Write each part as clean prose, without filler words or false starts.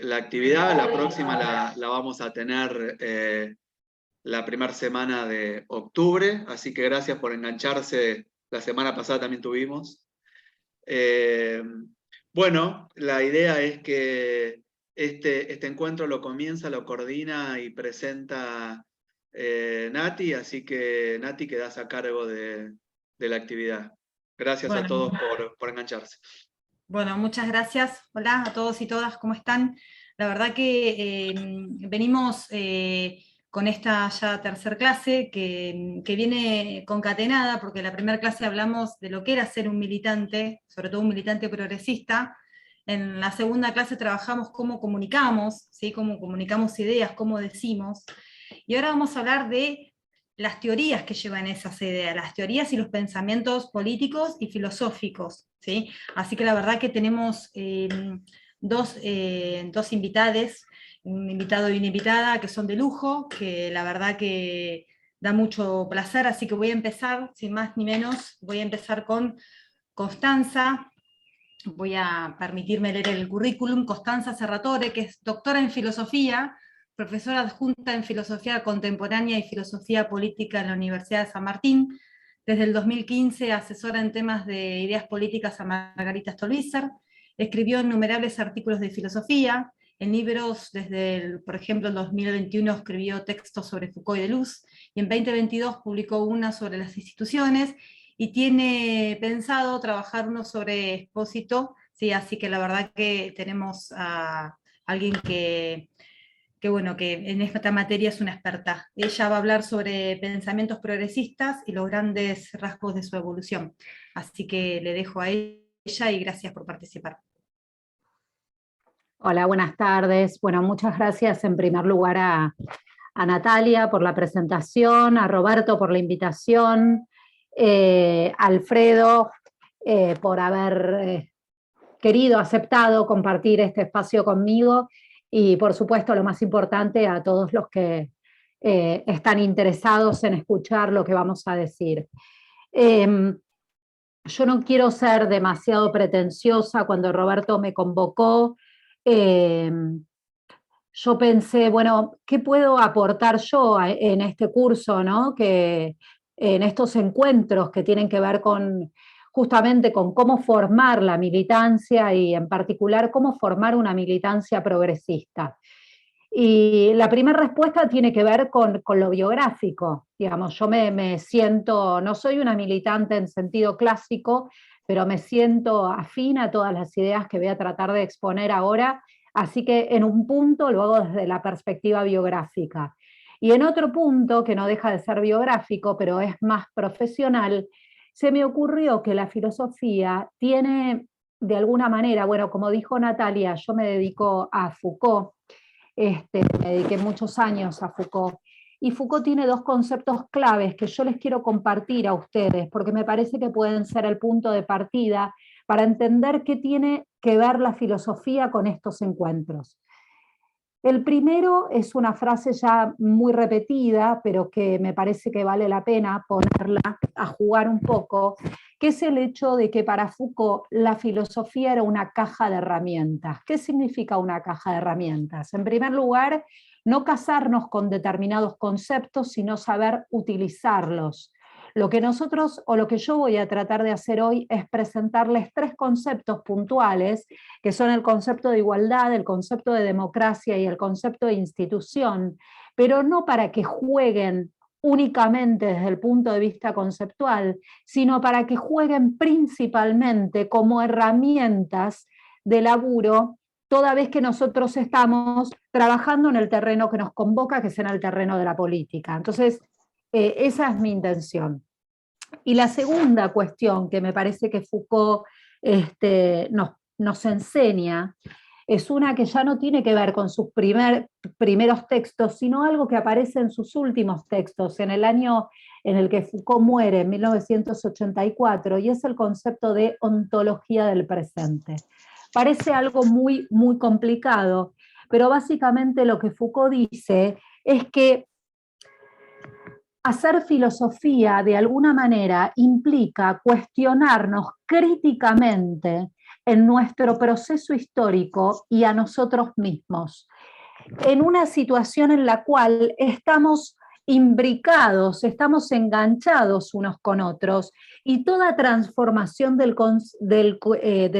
la actividad. La próxima la vamos a tener la primera semana de octubre, así que gracias por engancharse. La semana pasada también tuvimos. Bueno, la idea es que este encuentro lo comienza, lo coordina y presenta Nati, así que Nati, quedás a cargo de la actividad. Gracias a Bueno, todos por engancharse. bueno, muchas gracias. Hola a todos y todas, ¿cómo están? La verdad que venimos con esta ya tercer clase que viene concatenada, porque en la primera clase hablamos de lo que era ser un militante, sobre todo un militante progresista. En la segunda clase trabajamos cómo comunicamos, ¿sí? Cómo comunicamos ideas, cómo decimos. Y ahora vamos a hablar de las teorías que llevan esas ideas, las teorías y los pensamientos políticos y filosóficos, ¿sí? Así que la verdad que tenemos dos invitades, un invitado y una invitada que son de lujo, que la verdad que da mucho placer, así que voy a empezar, sin más ni menos, voy a empezar con Constanza. Voy a permitirme leer el currículum. Constanza Serratore, que es doctora en filosofía, profesora adjunta en filosofía contemporánea y filosofía política en la Universidad de San Martín. Desde el 2015 asesora en temas de ideas políticas a Margarita Stolbizer. Escribió innumerables artículos de filosofía, en libros desde, por ejemplo, en 2021 escribió textos sobre Foucault y Deleuze, y en 2022 publicó una sobre las instituciones, y tiene pensado trabajar uno sobre Expósito, ¿sí? Así que la verdad que tenemos a alguien bueno, que en esta materia es una experta. Ella va a hablar sobre pensamientos progresistas y los grandes rasgos de su evolución. Así que le dejo a ella y gracias por participar. Hola, buenas tardes. Bueno, muchas gracias en primer lugar a Natalia por la presentación, a Roberto por la invitación, Alfredo por haber querido, aceptado compartir este espacio conmigo, y por supuesto lo más importante, a todos los que están interesados en escuchar lo que vamos a decir. Yo no quiero ser demasiado pretenciosa. Cuando Roberto me convocó, yo pensé, bueno, ¿qué puedo aportar yo en este curso, ¿no? En estos encuentros que tienen que ver justamente con cómo formar la militancia, y en particular cómo formar una militancia progresista. Y la primera respuesta tiene que ver con lo biográfico. Digamos, yo me siento, no soy una militante en sentido clásico, pero me siento afín a todas las ideas que voy a tratar de exponer ahora. Así que en un punto lo hago desde la perspectiva biográfica. Y en otro punto, que no deja de ser biográfico, pero es más profesional, se me ocurrió que la filosofía tiene, de alguna manera, bueno, como dijo Natalia, yo me dedico a Foucault. Me dediqué muchos años a Foucault, y Foucault tiene dos conceptos claves que yo les quiero compartir a ustedes, porque me parece que pueden ser el punto de partida para entender qué tiene que ver la filosofía con estos encuentros. El primero es una frase ya muy repetida, pero que me parece que vale la pena ponerla a jugar un poco, que es el hecho de que para Foucault la filosofía era una caja de herramientas. ¿Qué significa una caja de herramientas? En primer lugar, no casarnos con determinados conceptos, sino saber utilizarlos. Lo que nosotros, o lo que yo voy a tratar de hacer hoy, es presentarles tres conceptos puntuales, que son el concepto de igualdad, el concepto de democracia y el concepto de institución, pero no para que jueguen únicamente desde el punto de vista conceptual, sino para que jueguen principalmente como herramientas de laburo, toda vez que nosotros estamos trabajando en el terreno que nos convoca, que es en el terreno de la política. Entonces, esa es mi intención. Y la segunda cuestión que me parece que Foucault nos enseña es una que ya no tiene que ver con sus primeros textos, sino algo que aparece en sus últimos textos, en el año en el que Foucault muere, en 1984, y es el concepto de ontología del presente. Parece algo muy, muy complicado, pero básicamente lo que Foucault dice es que hacer filosofía de alguna manera implica cuestionarnos críticamente en nuestro proceso histórico y a nosotros mismos, en una situación en la cual estamos imbricados, estamos enganchados unos con otros, y toda transformación del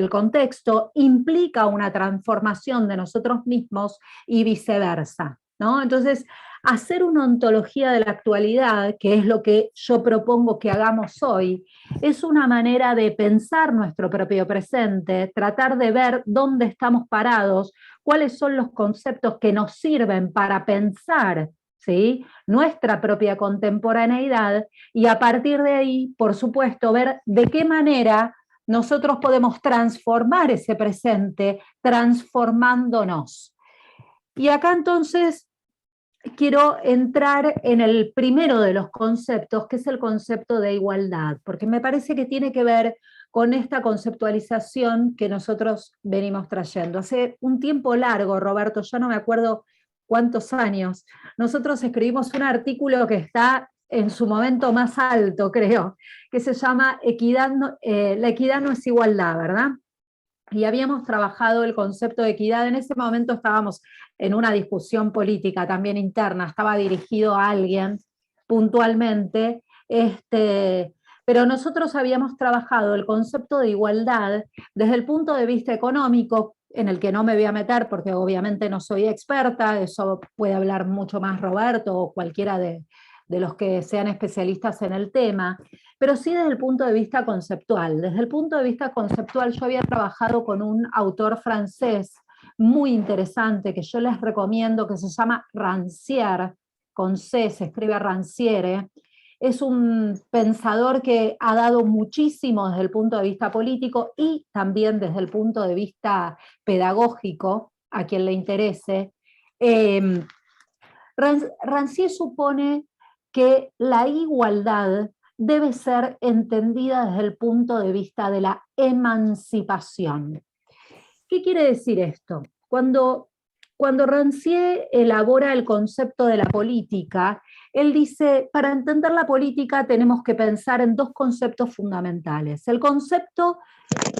contexto implica una transformación de nosotros mismos y viceversa, ¿no? Entonces, hacer una ontología de la actualidad, que es lo que yo propongo que hagamos hoy, es una manera de pensar nuestro propio presente, tratar de ver dónde estamos parados, cuáles son los conceptos que nos sirven para pensar, ¿sí?, nuestra propia contemporaneidad, y a partir de ahí, por supuesto, ver de qué manera nosotros podemos transformar ese presente transformándonos. Y acá entonces quiero entrar en el primero de los conceptos, que es el concepto de igualdad, porque me parece que tiene que ver con esta conceptualización que nosotros venimos trayendo. Hace un tiempo largo, Roberto, ya no me acuerdo cuántos años, nosotros escribimos un artículo que está en su momento más alto, creo, que se llama La equidad no es igualdad, ¿verdad? Y habíamos trabajado el concepto de equidad. En ese momento estábamos en una discusión política también interna, estaba dirigido a alguien puntualmente, pero nosotros habíamos trabajado el concepto de igualdad desde el punto de vista económico, en el que no me voy a meter porque obviamente no soy experta, eso puede hablar mucho más Roberto o cualquiera de los que sean especialistas en el tema, pero sí desde el punto de vista conceptual. Desde el punto de vista conceptual yo había trabajado con un autor francés muy interesante que yo les recomiendo, que se llama Rancière, con C, se escribe Rancière. Es un pensador que ha dado muchísimo desde el punto de vista político y también desde el punto de vista pedagógico, a quien le interese. Rancière supone que la igualdad debe ser entendida desde el punto de vista de la emancipación. ¿Qué quiere decir esto? Cuando Rancière elabora el concepto de la política, él dice, para entender la política tenemos que pensar en dos conceptos fundamentales. El concepto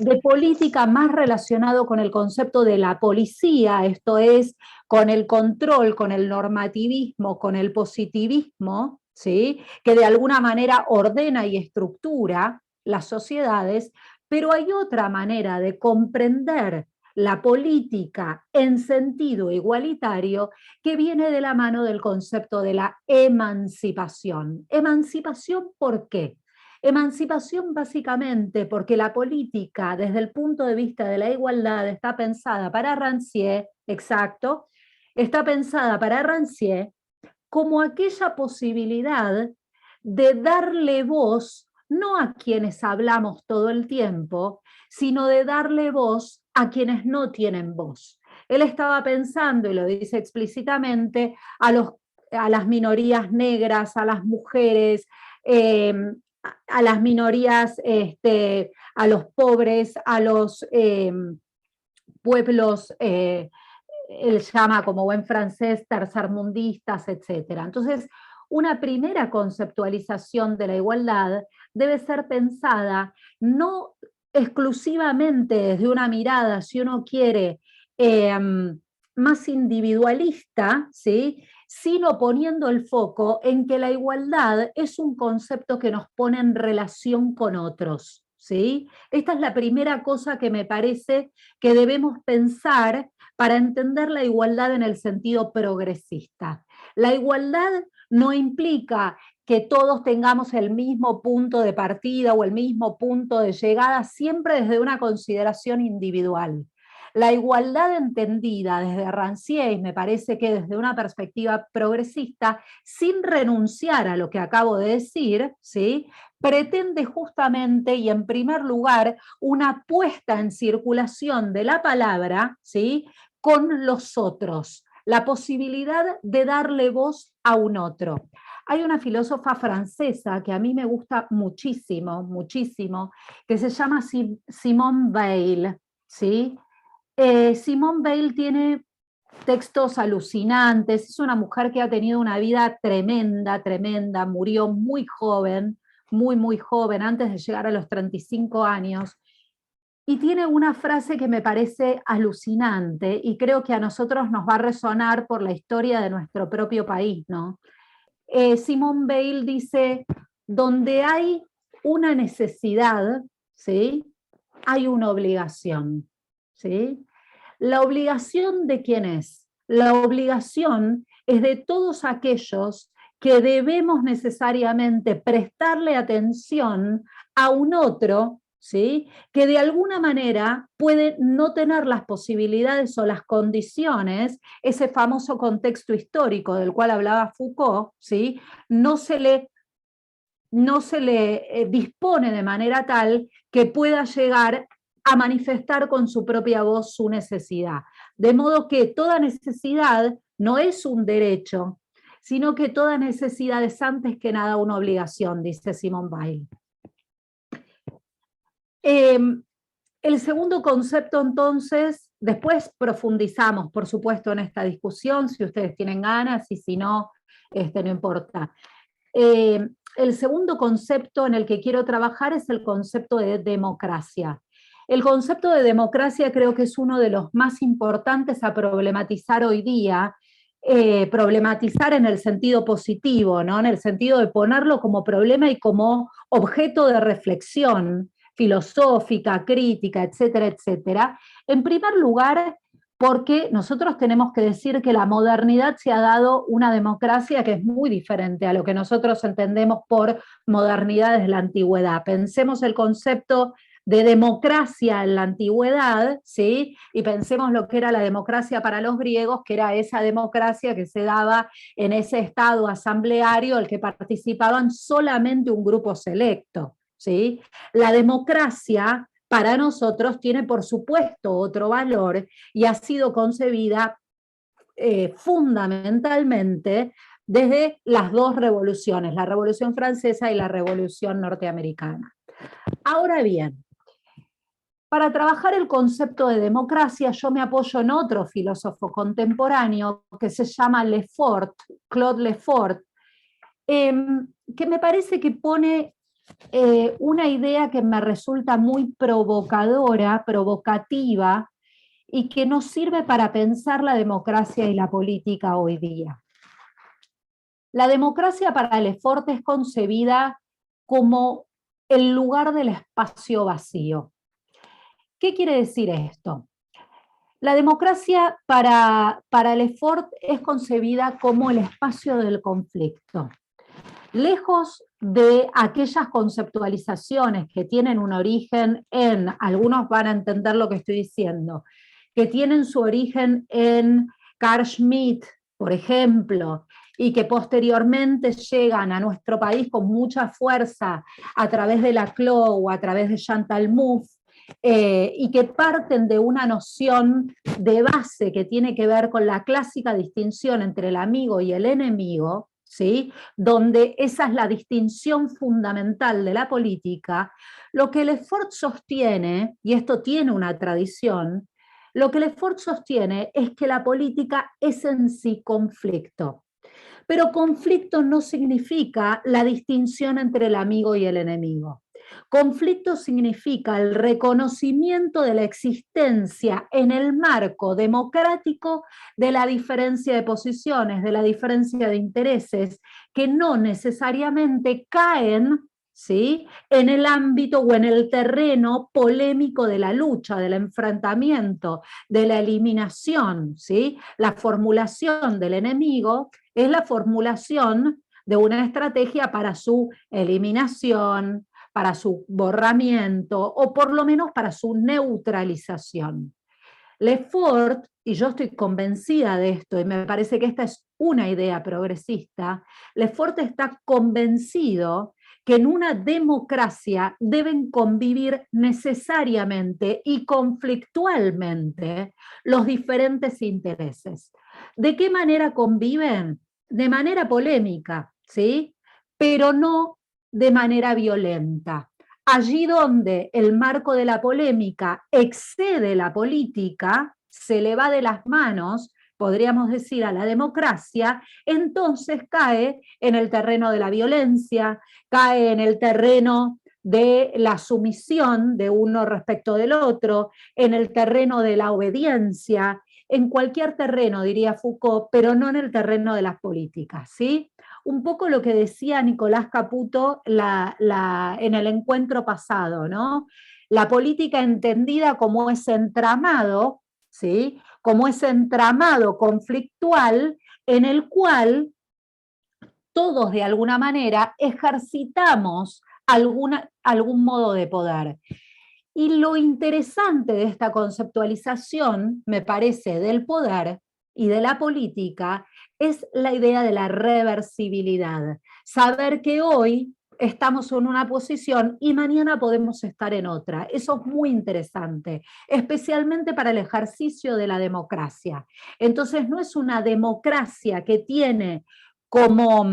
de política más relacionado con el concepto de la policía, esto es, con el control, con el normativismo, con el positivismo, ¿sí?, que de alguna manera ordena y estructura las sociedades, pero hay otra manera de comprender la política en sentido igualitario que viene de la mano del concepto de la emancipación. ¿Emancipación por qué? Emancipación básicamente porque la política desde el punto de vista de la igualdad está pensada para Rancière, exacto, está pensada para Rancière como aquella posibilidad de darle voz no a quienes hablamos todo el tiempo, sino de darle voz a quienes no tienen voz. Él estaba pensando, y lo dice explícitamente, a las minorías negras, a las mujeres, a las minorías, a los pobres, a los pueblos, él llama como buen francés tercermundistas, etc. Entonces, una primera conceptualización de la igualdad debe ser pensada no exclusivamente desde una mirada, si uno quiere, más individualista, ¿sí?, sino poniendo el foco en que la igualdad es un concepto que nos pone en relación con otros, ¿sí? Esta es la primera cosa que me parece que debemos pensar para entender la igualdad en el sentido progresista. La igualdad no implica que todos tengamos el mismo punto de partida o el mismo punto de llegada, siempre desde una consideración individual. La igualdad entendida desde Rancière, me parece que desde una perspectiva progresista, sin renunciar a lo que acabo de decir, ¿sí?, pretende justamente y en primer lugar una puesta en circulación de la palabra, ¿sí?, con los otros, la posibilidad de darle voz a un otro. Hay una filósofa francesa que a mí me gusta muchísimo, muchísimo, que se llama Simone Weil, ¿sí? Simone Weil tiene textos alucinantes, es una mujer que ha tenido una vida tremenda, tremenda, murió muy joven, muy, muy joven, antes de llegar a los 35 años, y tiene una frase que me parece alucinante y creo que a nosotros nos va a resonar por la historia de nuestro propio país, ¿no? Simone Weil dice, donde hay una necesidad, ¿sí?, hay una obligación, ¿sí? ¿La obligación de quién es? La obligación es de todos aquellos que debemos necesariamente prestarle atención a un otro, ¿sí?, que de alguna manera puede no tener las posibilidades o las condiciones, ese famoso contexto histórico del cual hablaba Foucault, ¿sí?, no se le dispone de manera tal que pueda llegar a manifestar con su propia voz su necesidad. De modo que toda necesidad no es un derecho, sino que toda necesidad es antes que nada una obligación, dice Simone Weil. El segundo concepto, entonces, después profundizamos, por supuesto, en esta discusión, si ustedes tienen ganas, y si no, no importa. El segundo concepto en el que quiero trabajar es el concepto de democracia. El concepto de democracia creo que es uno de los más importantes a problematizar hoy día, problematizar en el sentido positivo, ¿no?, en el sentido de ponerlo como problema y como objeto de reflexión filosófica, crítica, etcétera, etcétera. En primer lugar, porque nosotros tenemos que decir que la modernidad se ha dado una democracia que es muy diferente a lo que nosotros entendemos por modernidad desde la antigüedad. Pensemos el concepto de democracia en la antigüedad, ¿sí?, y pensemos lo que era la democracia para los griegos, que era esa democracia que se daba en ese estado asambleario al que participaban solamente un grupo selecto, ¿sí? La democracia para nosotros tiene, por supuesto, otro valor y ha sido concebida fundamentalmente desde las dos revoluciones, la Revolución Francesa y la Revolución Norteamericana. Ahora bien, para trabajar el concepto de democracia, yo me apoyo en otro filósofo contemporáneo que se llama Lefort, Claude Lefort, que me parece que pone una idea que me resulta muy provocadora, provocativa, y que nos sirve para pensar la democracia y la política hoy día. La democracia para Lefort es concebida como el lugar del espacio vacío. ¿Qué quiere decir esto? La democracia para Lefort es concebida como el espacio del conflicto. Lejos de aquellas conceptualizaciones que tienen un origen en, algunos van a entender lo que estoy diciendo, que tienen su origen en Carl Schmitt, por ejemplo, y que posteriormente llegan a nuestro país con mucha fuerza a través de Laclau o a través de Chantal Mouffe, y que parten de una noción de base que tiene que ver con la clásica distinción entre el amigo y el enemigo, ¿sí?, donde esa es la distinción fundamental de la política. Lo que Lefort sostiene, y esto tiene una tradición, lo que Lefort sostiene es que la política es en sí conflicto. Pero conflicto no significa la distinción entre el amigo y el enemigo. Conflicto significa el reconocimiento de la existencia en el marco democrático de la diferencia de posiciones, de la diferencia de intereses, que no necesariamente caen, ¿sí?, en el ámbito o en el terreno polémico de la lucha, del enfrentamiento, de la eliminación, ¿sí? La formulación del enemigo es la formulación de una estrategia para su eliminación, para su borramiento o por lo menos para su neutralización. Lefort, y yo estoy convencida de esto, y me parece que esta es una idea progresista, Lefort está convencido que en una democracia deben convivir necesariamente y conflictualmente los diferentes intereses. ¿De qué manera conviven? De manera polémica, ¿sí?, pero no de manera violenta. Allí donde el marco de la polémica excede la política, se le va de las manos, podríamos decir, a la democracia, entonces cae en el terreno de la violencia, cae en el terreno de la sumisión de uno respecto del otro, en el terreno de la obediencia, en cualquier terreno, diría Foucault, pero no en el terreno de las políticas, ¿sí? Un poco lo que decía Nicolás Caputo en el encuentro pasado, ¿no? La política entendida como ese entramado, ¿sí? Como ese entramado conflictual en el cual todos de alguna manera ejercitamos algún modo de poder. Y lo interesante de esta conceptualización, me parece, del poder y de la política, es la idea de la reversibilidad. Saber que hoy estamos en una posición y mañana podemos estar en otra. Eso es muy interesante, especialmente para el ejercicio de la democracia. Entonces no es una democracia que tiene como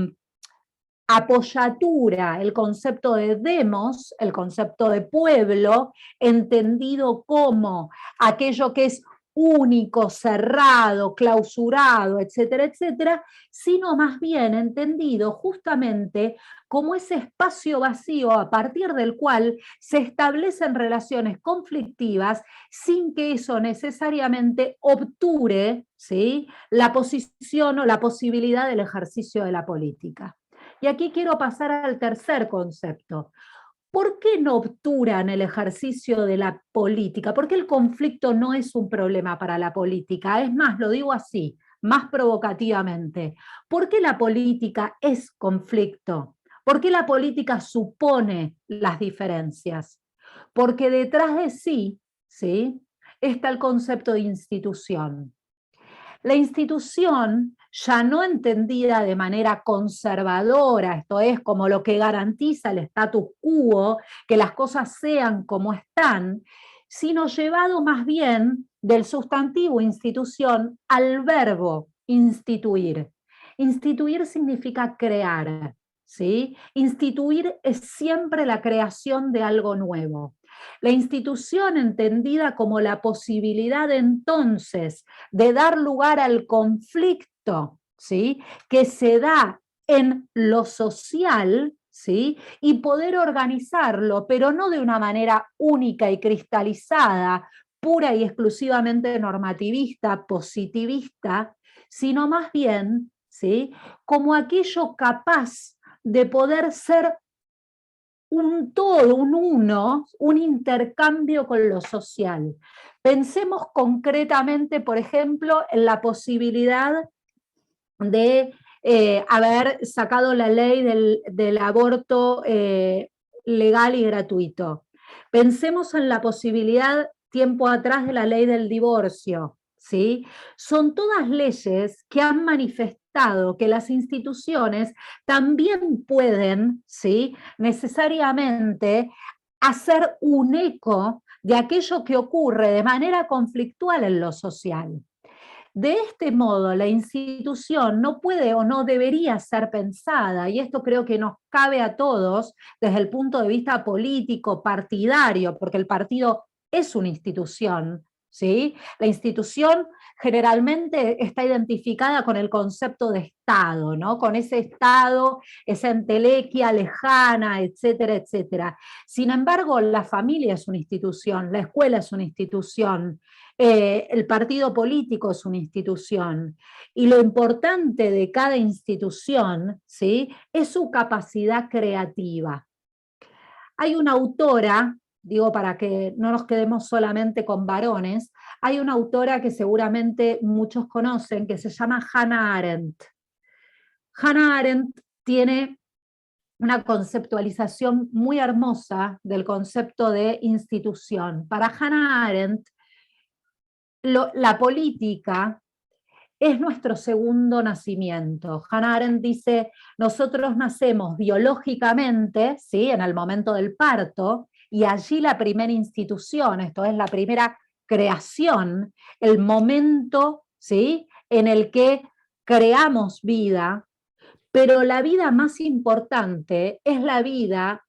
apoyatura el concepto de demos, el concepto de pueblo, entendido como aquello que es único, cerrado, clausurado, etcétera, etcétera, sino más bien entendido justamente como ese espacio vacío a partir del cual se establecen relaciones conflictivas sin que eso necesariamente obture, ¿sí?, la posición o la posibilidad del ejercicio de la política. Y aquí quiero pasar al tercer concepto. ¿Por qué no obturan el ejercicio de la política? ¿Por qué el conflicto no es un problema para la política? Es más, lo digo así, más provocativamente. ¿Por qué la política es conflicto? ¿Por qué la política supone las diferencias? Porque detrás de sí, ¿sí?, está el concepto de institución. La institución, ya no entendida de manera conservadora, esto es como lo que garantiza el status quo, que las cosas sean como están, sino llevado más bien del sustantivo institución al verbo instituir. Instituir significa crear, ¿sí? Instituir es siempre la creación de algo nuevo. La institución entendida como la posibilidad entonces de dar lugar al conflicto, ¿sí?, que se da en lo social, ¿sí?, y poder organizarlo, pero no de una manera única y cristalizada, pura y exclusivamente normativista, positivista, sino más bien, ¿sí?, como aquello capaz de poder ser un todo, un uno, un intercambio con lo social. Pensemos concretamente, por ejemplo, en la posibilidad de haber sacado la ley del aborto legal y gratuito. Pensemos en la posibilidad, tiempo atrás, de la ley del divorcio, ¿sí? Son todas leyes que han manifestado que las instituciones también pueden, ¿sí?, necesariamente hacer un eco de aquello que ocurre de manera conflictual en lo social. De este modo, la institución no puede o no debería ser pensada, y esto creo que nos cabe a todos desde el punto de vista político, partidario, porque el partido es una institución, ¿sí? La institución generalmente está identificada con el concepto de Estado, ¿no?, con ese Estado, esa entelequia lejana, etcétera, etcétera. Sin embargo, la familia es una institución, la escuela es una institución, el partido político es una institución, y lo importante de cada institución, ¿sí?, es su capacidad creativa. Hay una autora, digo para que no nos quedemos solamente con varones, hay una autora que seguramente muchos conocen, que se llama Hannah Arendt. Hannah Arendt tiene una conceptualización muy hermosa del concepto de institución. Para Hannah Arendt, la política es nuestro segundo nacimiento. Hannah Arendt dice, nosotros nacemos biológicamente, ¿sí?, en el momento del parto, y allí la primera institución, esto es la primera creación, el momento, ¿sí?, en el que creamos vida, pero la vida más importante es la vida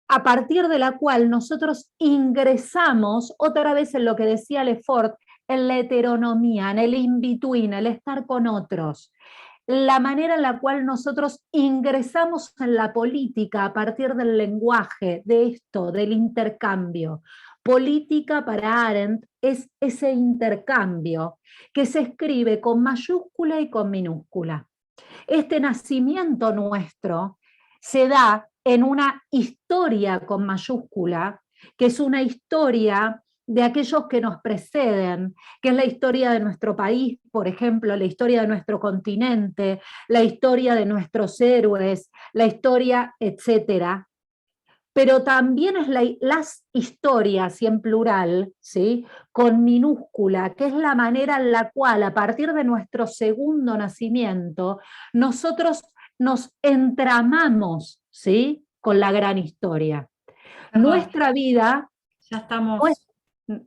a partir de la cual nosotros ingresamos otra vez en lo que decía Lefort, en la heteronomía, en el in-between, el estar con otros. la manera en la cual nosotros ingresamos en la política a partir del lenguaje, de esto, del intercambio. Política para Arendt es ese intercambio que se escribe con mayúscula y con minúscula. Este nacimiento nuestro se da en una historia con mayúscula, que es una historia de aquellos que nos preceden, que es la historia de nuestro país, por ejemplo, la historia de nuestro continente, la historia de nuestros héroes, la historia, etcétera. Pero también es las historias, y en plural, ¿sí?, con minúscula, que es la manera en la cual, a partir de nuestro segundo nacimiento, nosotros nos entramamos, ¿sí?, con la gran historia. Perdón, Nuestra vida, ya estamos.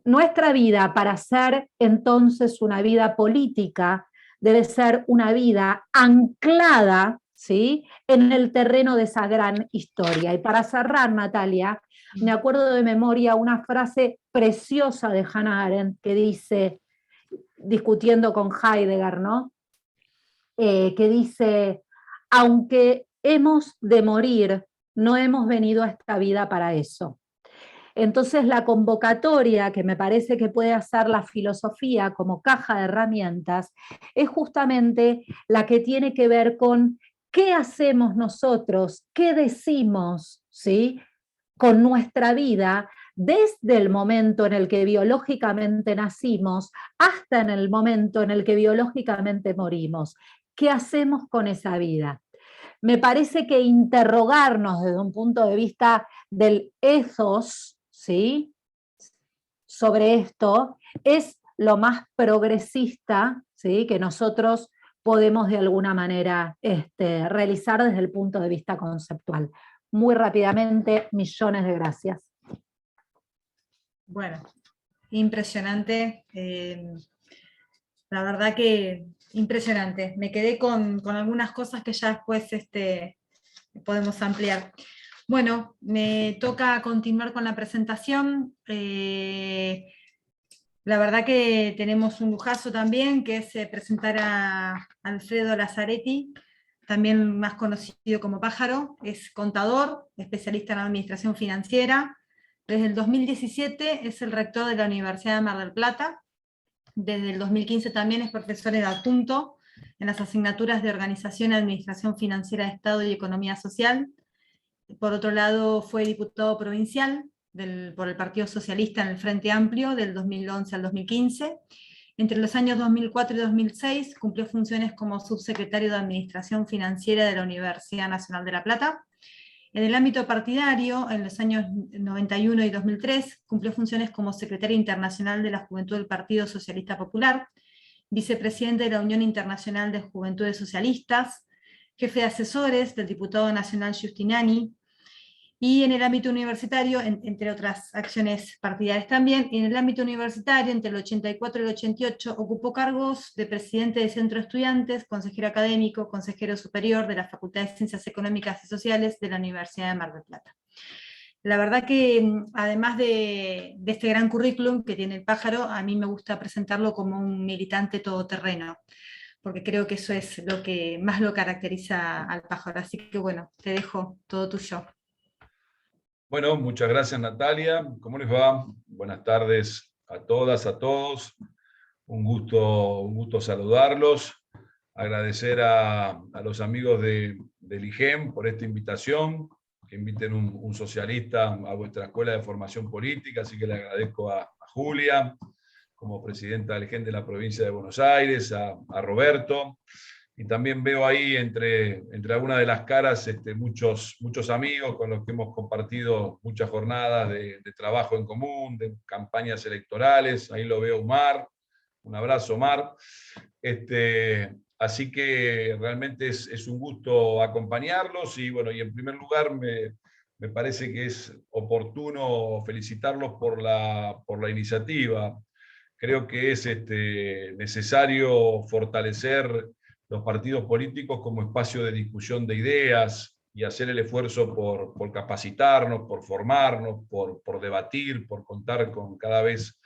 nuestra vida, para ser entonces una vida política, debe ser una vida anclada, ¿sí?, en el terreno de esa gran historia. Y para cerrar, Natalia, me acuerdo de memoria una frase preciosa de Hannah Arendt que dice, discutiendo con Heidegger, ¿no? Que dice, aunque hemos de morir, no hemos venido a esta vida para eso. Entonces la convocatoria que me parece que puede hacer la filosofía como caja de herramientas es justamente la que tiene que ver con qué hacemos nosotros, qué decimos, ¿sí?, con nuestra vida desde el momento en el que biológicamente nacimos hasta en el momento en el que biológicamente morimos. ¿Qué hacemos con esa vida? Me parece que interrogarnos desde un punto de vista del ethos, ¿sí?, sobre esto, es lo más progresista, ¿sí?, que nosotros podemos de alguna manera realizar desde el punto de vista conceptual. Muy rápidamente, millones de gracias. Bueno, impresionante. La verdad que impresionante. Me quedé con algunas cosas que ya después podemos ampliar. Bueno, me toca continuar con la presentación. La verdad que tenemos un lujazo también, que es presentar a Alfredo Lazzaretti, también más conocido como Pájaro. Es contador, especialista en administración financiera. Desde el 2017 es el rector de la Universidad de Mar del Plata. Desde el 2015 también es profesor adjunto en las asignaturas de Organización y Administración Financiera de Estado y Economía Social. Por otro lado, fue diputado provincial por el Partido Socialista en el Frente Amplio del 2011 al 2015. Entre los años 2004 y 2006 cumplió funciones como subsecretario de Administración Financiera de la Universidad Nacional de La Plata. En el ámbito partidario, en los años 91 y 2003, cumplió funciones como secretario internacional de la Juventud del Partido Socialista Popular, vicepresidente de la Unión Internacional de Juventudes Socialistas, jefe de asesores del diputado nacional Giustinani, y en el ámbito universitario, entre otras acciones partidarias también, en el ámbito universitario, entre el 84 y el 88, ocupó cargos de presidente de Centro de Estudiantes, consejero académico, consejero superior de la Facultad de Ciencias Económicas y Sociales de la Universidad de Mar del Plata. La verdad que, además de este gran currículum que tiene el Pájaro, a mí me gusta presentarlo como un militante todoterreno, porque creo que eso es lo que más lo caracteriza al Pájaro. Así que bueno, te dejo todo tuyo. Bueno, muchas gracias, Natalia. ¿Cómo les va? Buenas tardes a todas, a todos. Un gusto saludarlos. Agradecer a los amigos del IGEM por esta invitación, que inviten un socialista a vuestra escuela de formación política, así que le agradezco a Julia, como presidenta del IGEM de la provincia de Buenos Aires, a Roberto, y también veo ahí entre algunas de las caras muchos amigos con los que hemos compartido muchas jornadas de trabajo en común, de campañas electorales. Ahí lo veo Omar, un abrazo Omar. Así que realmente es un gusto acompañarlos, y bueno, y en primer lugar me parece que es oportuno felicitarlos por la iniciativa. Creo que es necesario fortalecer los partidos políticos como espacio de discusión de ideas y hacer el esfuerzo por capacitarnos, por formarnos, por debatir, por contar con cada vez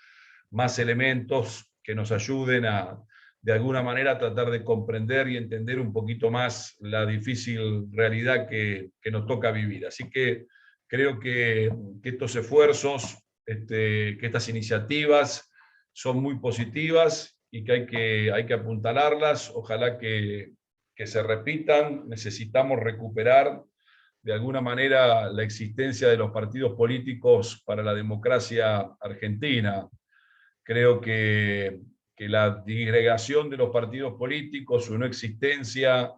más elementos que nos ayuden a de alguna manera tratar de comprender y entender un poquito más la difícil realidad que nos toca vivir. Así que creo que estos esfuerzos, que estas iniciativas son muy positivas y que hay que apuntalarlas. Ojalá que se repitan. Necesitamos recuperar de alguna manera la existencia de los partidos políticos para la democracia argentina. Creo que la disgregación de los partidos políticos, su no existencia,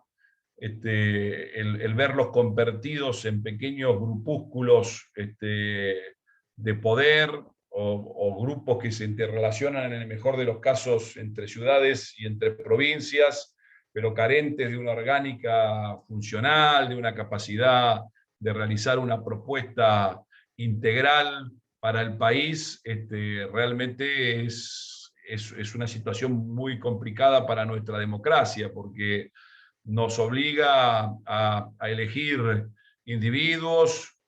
el verlos convertidos en pequeños grupúsculos de poder o grupos que se interrelacionan en el mejor de los casos entre ciudades y entre provincias, pero carentes de una orgánica funcional, de una capacidad de realizar una propuesta integral para el país, realmente es una situación muy complicada para nuestra democracia, porque nos obliga a elegir individuos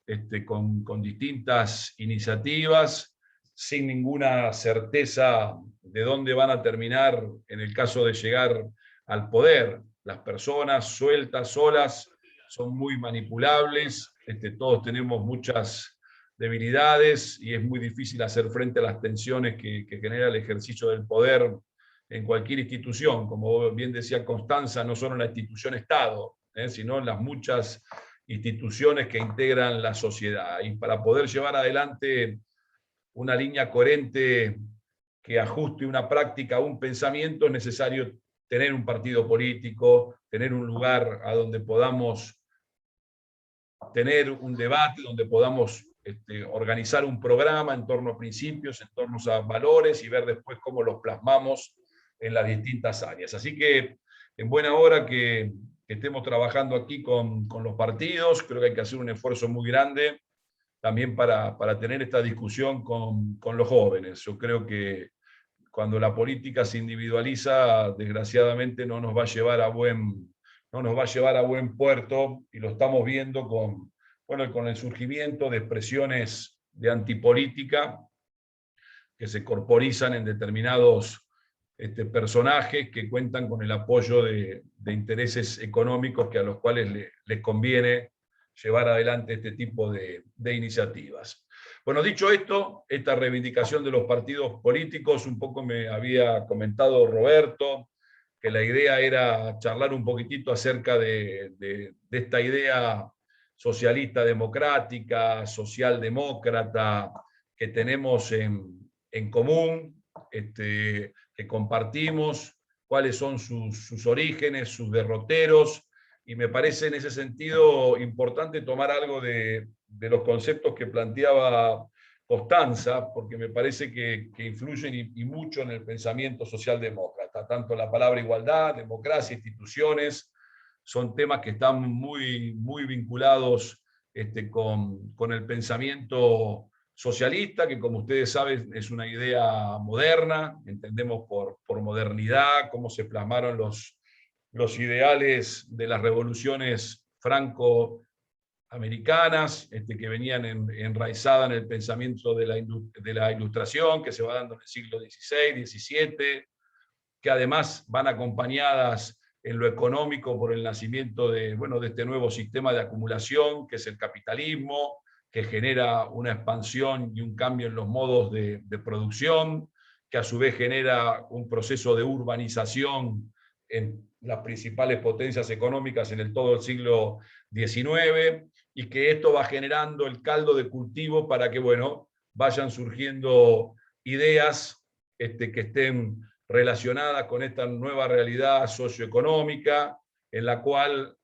con distintas iniciativas, sin ninguna certeza de dónde van a terminar en el caso de llegar al poder. Las personas sueltas, solas, son muy manipulables, todos tenemos muchas debilidades y es muy difícil hacer frente a las tensiones que genera el ejercicio del poder en cualquier institución. Como bien decía Constanza, no solo en la institución Estado, sino en las muchas instituciones que integran la sociedad. Y para poder llevar adelante una línea coherente que ajuste una práctica a un pensamiento, es necesario tener un partido político, tener un lugar a donde podamos tener un debate, donde podamos organizar un programa en torno a principios, en torno a valores y ver después cómo los plasmamos en las distintas áreas. Así que en buena hora que estemos trabajando aquí con los partidos. Creo que hay que hacer un esfuerzo muy grande también para tener esta discusión con los jóvenes. Yo creo que cuando la política se individualiza, desgraciadamente no nos va a llevar a buen puerto, y lo estamos viendo con el surgimiento de expresiones de antipolítica que se corporizan en determinados personajes que cuentan con el apoyo de intereses económicos a los cuales les conviene llevar adelante este tipo de iniciativas. Bueno, dicho esto, esta reivindicación de los partidos políticos, un poco me había comentado Roberto, que la idea era charlar un poquitito acerca de esta idea socialista democrática, socialdemócrata, que tenemos en común, que compartimos, cuáles son sus orígenes, sus derroteros, y me parece en ese sentido importante tomar algo de los conceptos que planteaba Constanza, porque me parece que influyen y mucho en el pensamiento socialdemócrata. Tanto la palabra igualdad, democracia, instituciones, son temas que están muy, muy vinculados con el pensamiento socialista, que como ustedes saben es una idea moderna. Entendemos por modernidad cómo se plasmaron los ideales de las revoluciones franco-americanas, que venían enraizadas en el pensamiento de la Ilustración, que se va dando en el siglo XVI, XVII, que además van acompañadas en lo económico por el nacimiento de este nuevo sistema de acumulación, que es el capitalismo, que genera una expansión y un cambio en los modos de producción, que a su vez genera un proceso de urbanización en las principales potencias económicas en todo el siglo XIX, y que esto va generando el caldo de cultivo para que vayan surgiendo ideas que estén relacionadas con esta nueva realidad socioeconómica, en la cual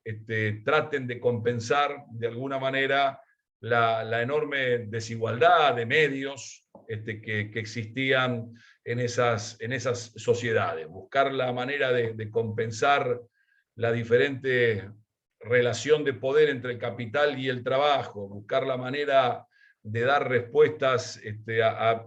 traten de compensar de alguna manera la enorme desigualdad de medios que existían en esas sociedades. Buscar la manera de compensar la diferente relación de poder entre el capital y el trabajo, buscar la manera de dar respuestas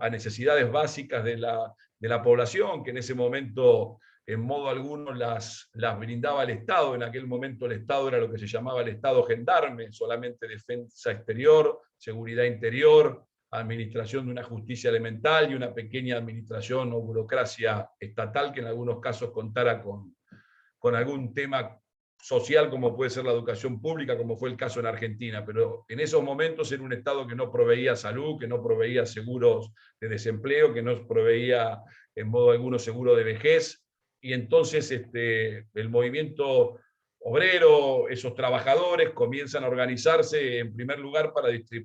a necesidades básicas de la población, que en ese momento en modo alguno las brindaba el Estado. En aquel momento el Estado era lo que se llamaba el Estado gendarme, solamente defensa exterior, seguridad interior, administración de una justicia elemental y una pequeña administración o burocracia estatal que en algunos casos contara con algún tema social como puede ser la educación pública, como fue el caso en Argentina, pero en esos momentos era un Estado que no proveía salud, que no proveía seguros de desempleo, que no proveía en modo alguno seguro de vejez, y entonces el movimiento obrero, esos trabajadores comienzan a organizarse en primer lugar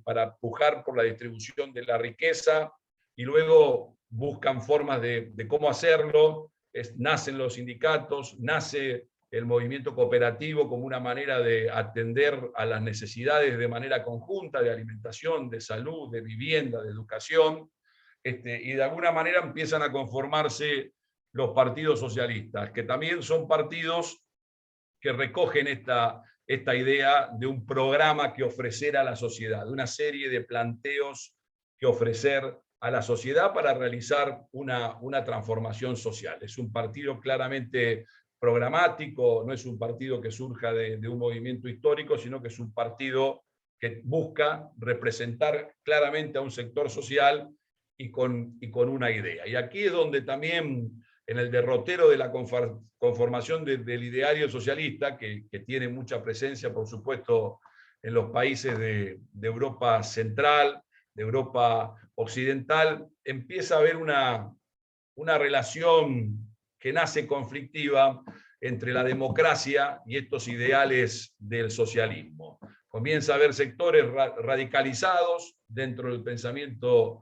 para pujar por la distribución de la riqueza, y luego buscan formas de cómo hacerlo. Nacen los sindicatos, nace el movimiento cooperativo como una manera de atender a las necesidades de manera conjunta, de alimentación, de salud, de vivienda, de educación, y de alguna manera empiezan a conformarse los partidos socialistas, que también son partidos que recogen esta idea de un programa que ofrecer a la sociedad, de una serie de planteos que ofrecer a la sociedad para realizar una transformación social. Es un partido claramente programático, no es un partido que surja de un movimiento histórico, sino que es un partido que busca representar claramente a un sector social y con una idea. Y aquí es donde también, en el derrotero de la conformación del ideario socialista, que tiene mucha presencia, por supuesto, en los países de Europa Central, de Europa Occidental, empieza a haber una relación que nace conflictiva entre la democracia y estos ideales del socialismo. Comienza a haber sectores radicalizados dentro del pensamiento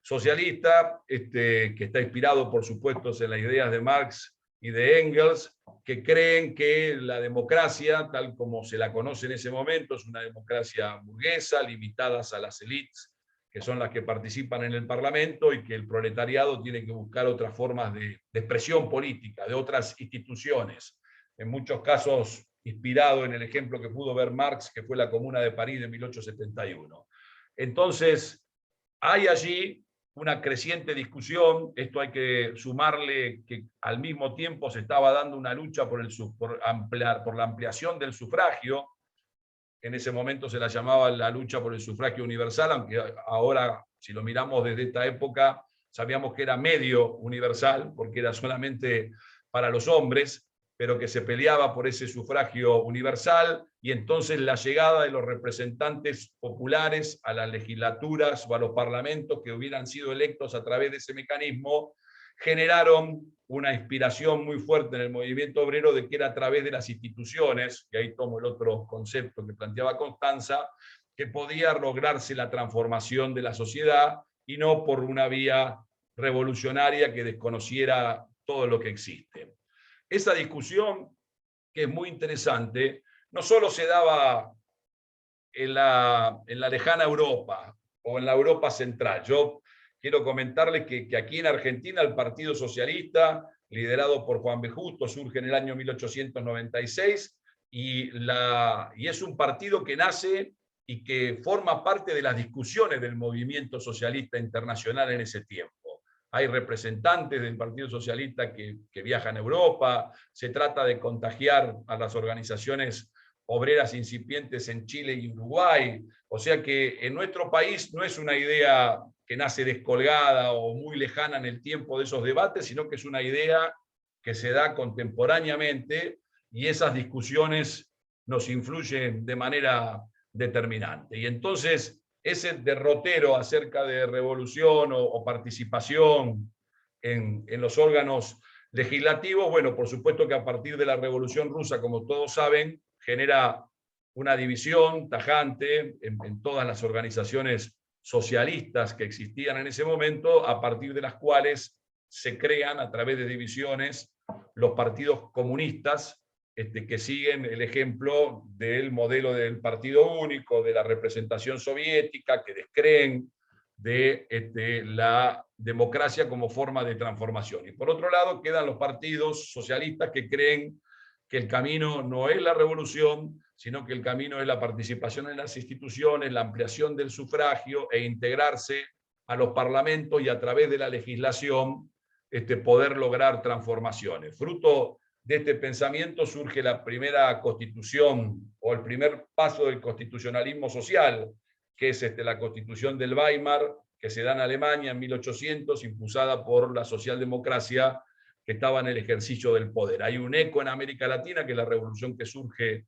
socialista, que está inspirado, por supuesto, en las ideas de Marx y de Engels, que creen que la democracia, tal como se la conoce en ese momento, es una democracia burguesa, limitadas a las élites, que son las que participan en el Parlamento, y que el proletariado tiene que buscar otras formas de expresión política, de otras instituciones, en muchos casos inspirado en el ejemplo que pudo ver Marx, que fue la Comuna de París de 1871. Entonces, hay allí una creciente discusión. Esto hay que sumarle que al mismo tiempo se estaba dando una lucha por la ampliación del sufragio. En ese momento se la llamaba la lucha por el sufragio universal, aunque ahora, si lo miramos desde esta época, sabíamos que era medio universal, porque era solamente para los hombres, pero que se peleaba por ese sufragio universal, y entonces la llegada de los representantes populares a las legislaturas o a los parlamentos que hubieran sido electos a través de ese mecanismo, generaron una inspiración muy fuerte en el movimiento obrero de que era a través de las instituciones, y ahí tomo el otro concepto que planteaba Constanza, que podía lograrse la transformación de la sociedad, y no por una vía revolucionaria que desconociera todo lo que existe. Esa discusión, que es muy interesante, no solo se daba en la lejana Europa o en la Europa central. Yo quiero comentarles que aquí en Argentina el Partido Socialista, liderado por Juan B. Justo, surge en el año 1896, y es un partido que nace y que forma parte de las discusiones del movimiento socialista internacional en ese tiempo. Hay representantes del Partido Socialista que viajan a Europa, se trata de contagiar a las organizaciones obreras incipientes en Chile y Uruguay, o sea que en nuestro país no es una idea que nace descolgada o muy lejana en el tiempo de esos debates, sino que es una idea que se da contemporáneamente, y esas discusiones nos influyen de manera determinante. Y entonces ese derrotero acerca de revolución o participación en los órganos legislativos, bueno, por supuesto que a partir de la Revolución Rusa, como todos saben, genera una división tajante en todas las organizaciones socialistas que existían en ese momento, a partir de las cuales se crean, a través de divisiones, los partidos comunistas, que siguen el ejemplo del modelo del partido único, de la representación soviética, que descreen de la democracia como forma de transformación. Y por otro lado quedan los partidos socialistas que creen que el camino no es la revolución, sino que el camino es la participación en las instituciones, la ampliación del sufragio e integrarse a los parlamentos, y a través de la legislación poder lograr transformaciones. Fruto de este pensamiento surge la primera constitución, o el primer paso del constitucionalismo social, que es la Constitución del Weimar, que se da en Alemania en 1800, impulsada por la socialdemocracia que estaba en el ejercicio del poder. Hay un eco en América Latina, que es la revolución que surge,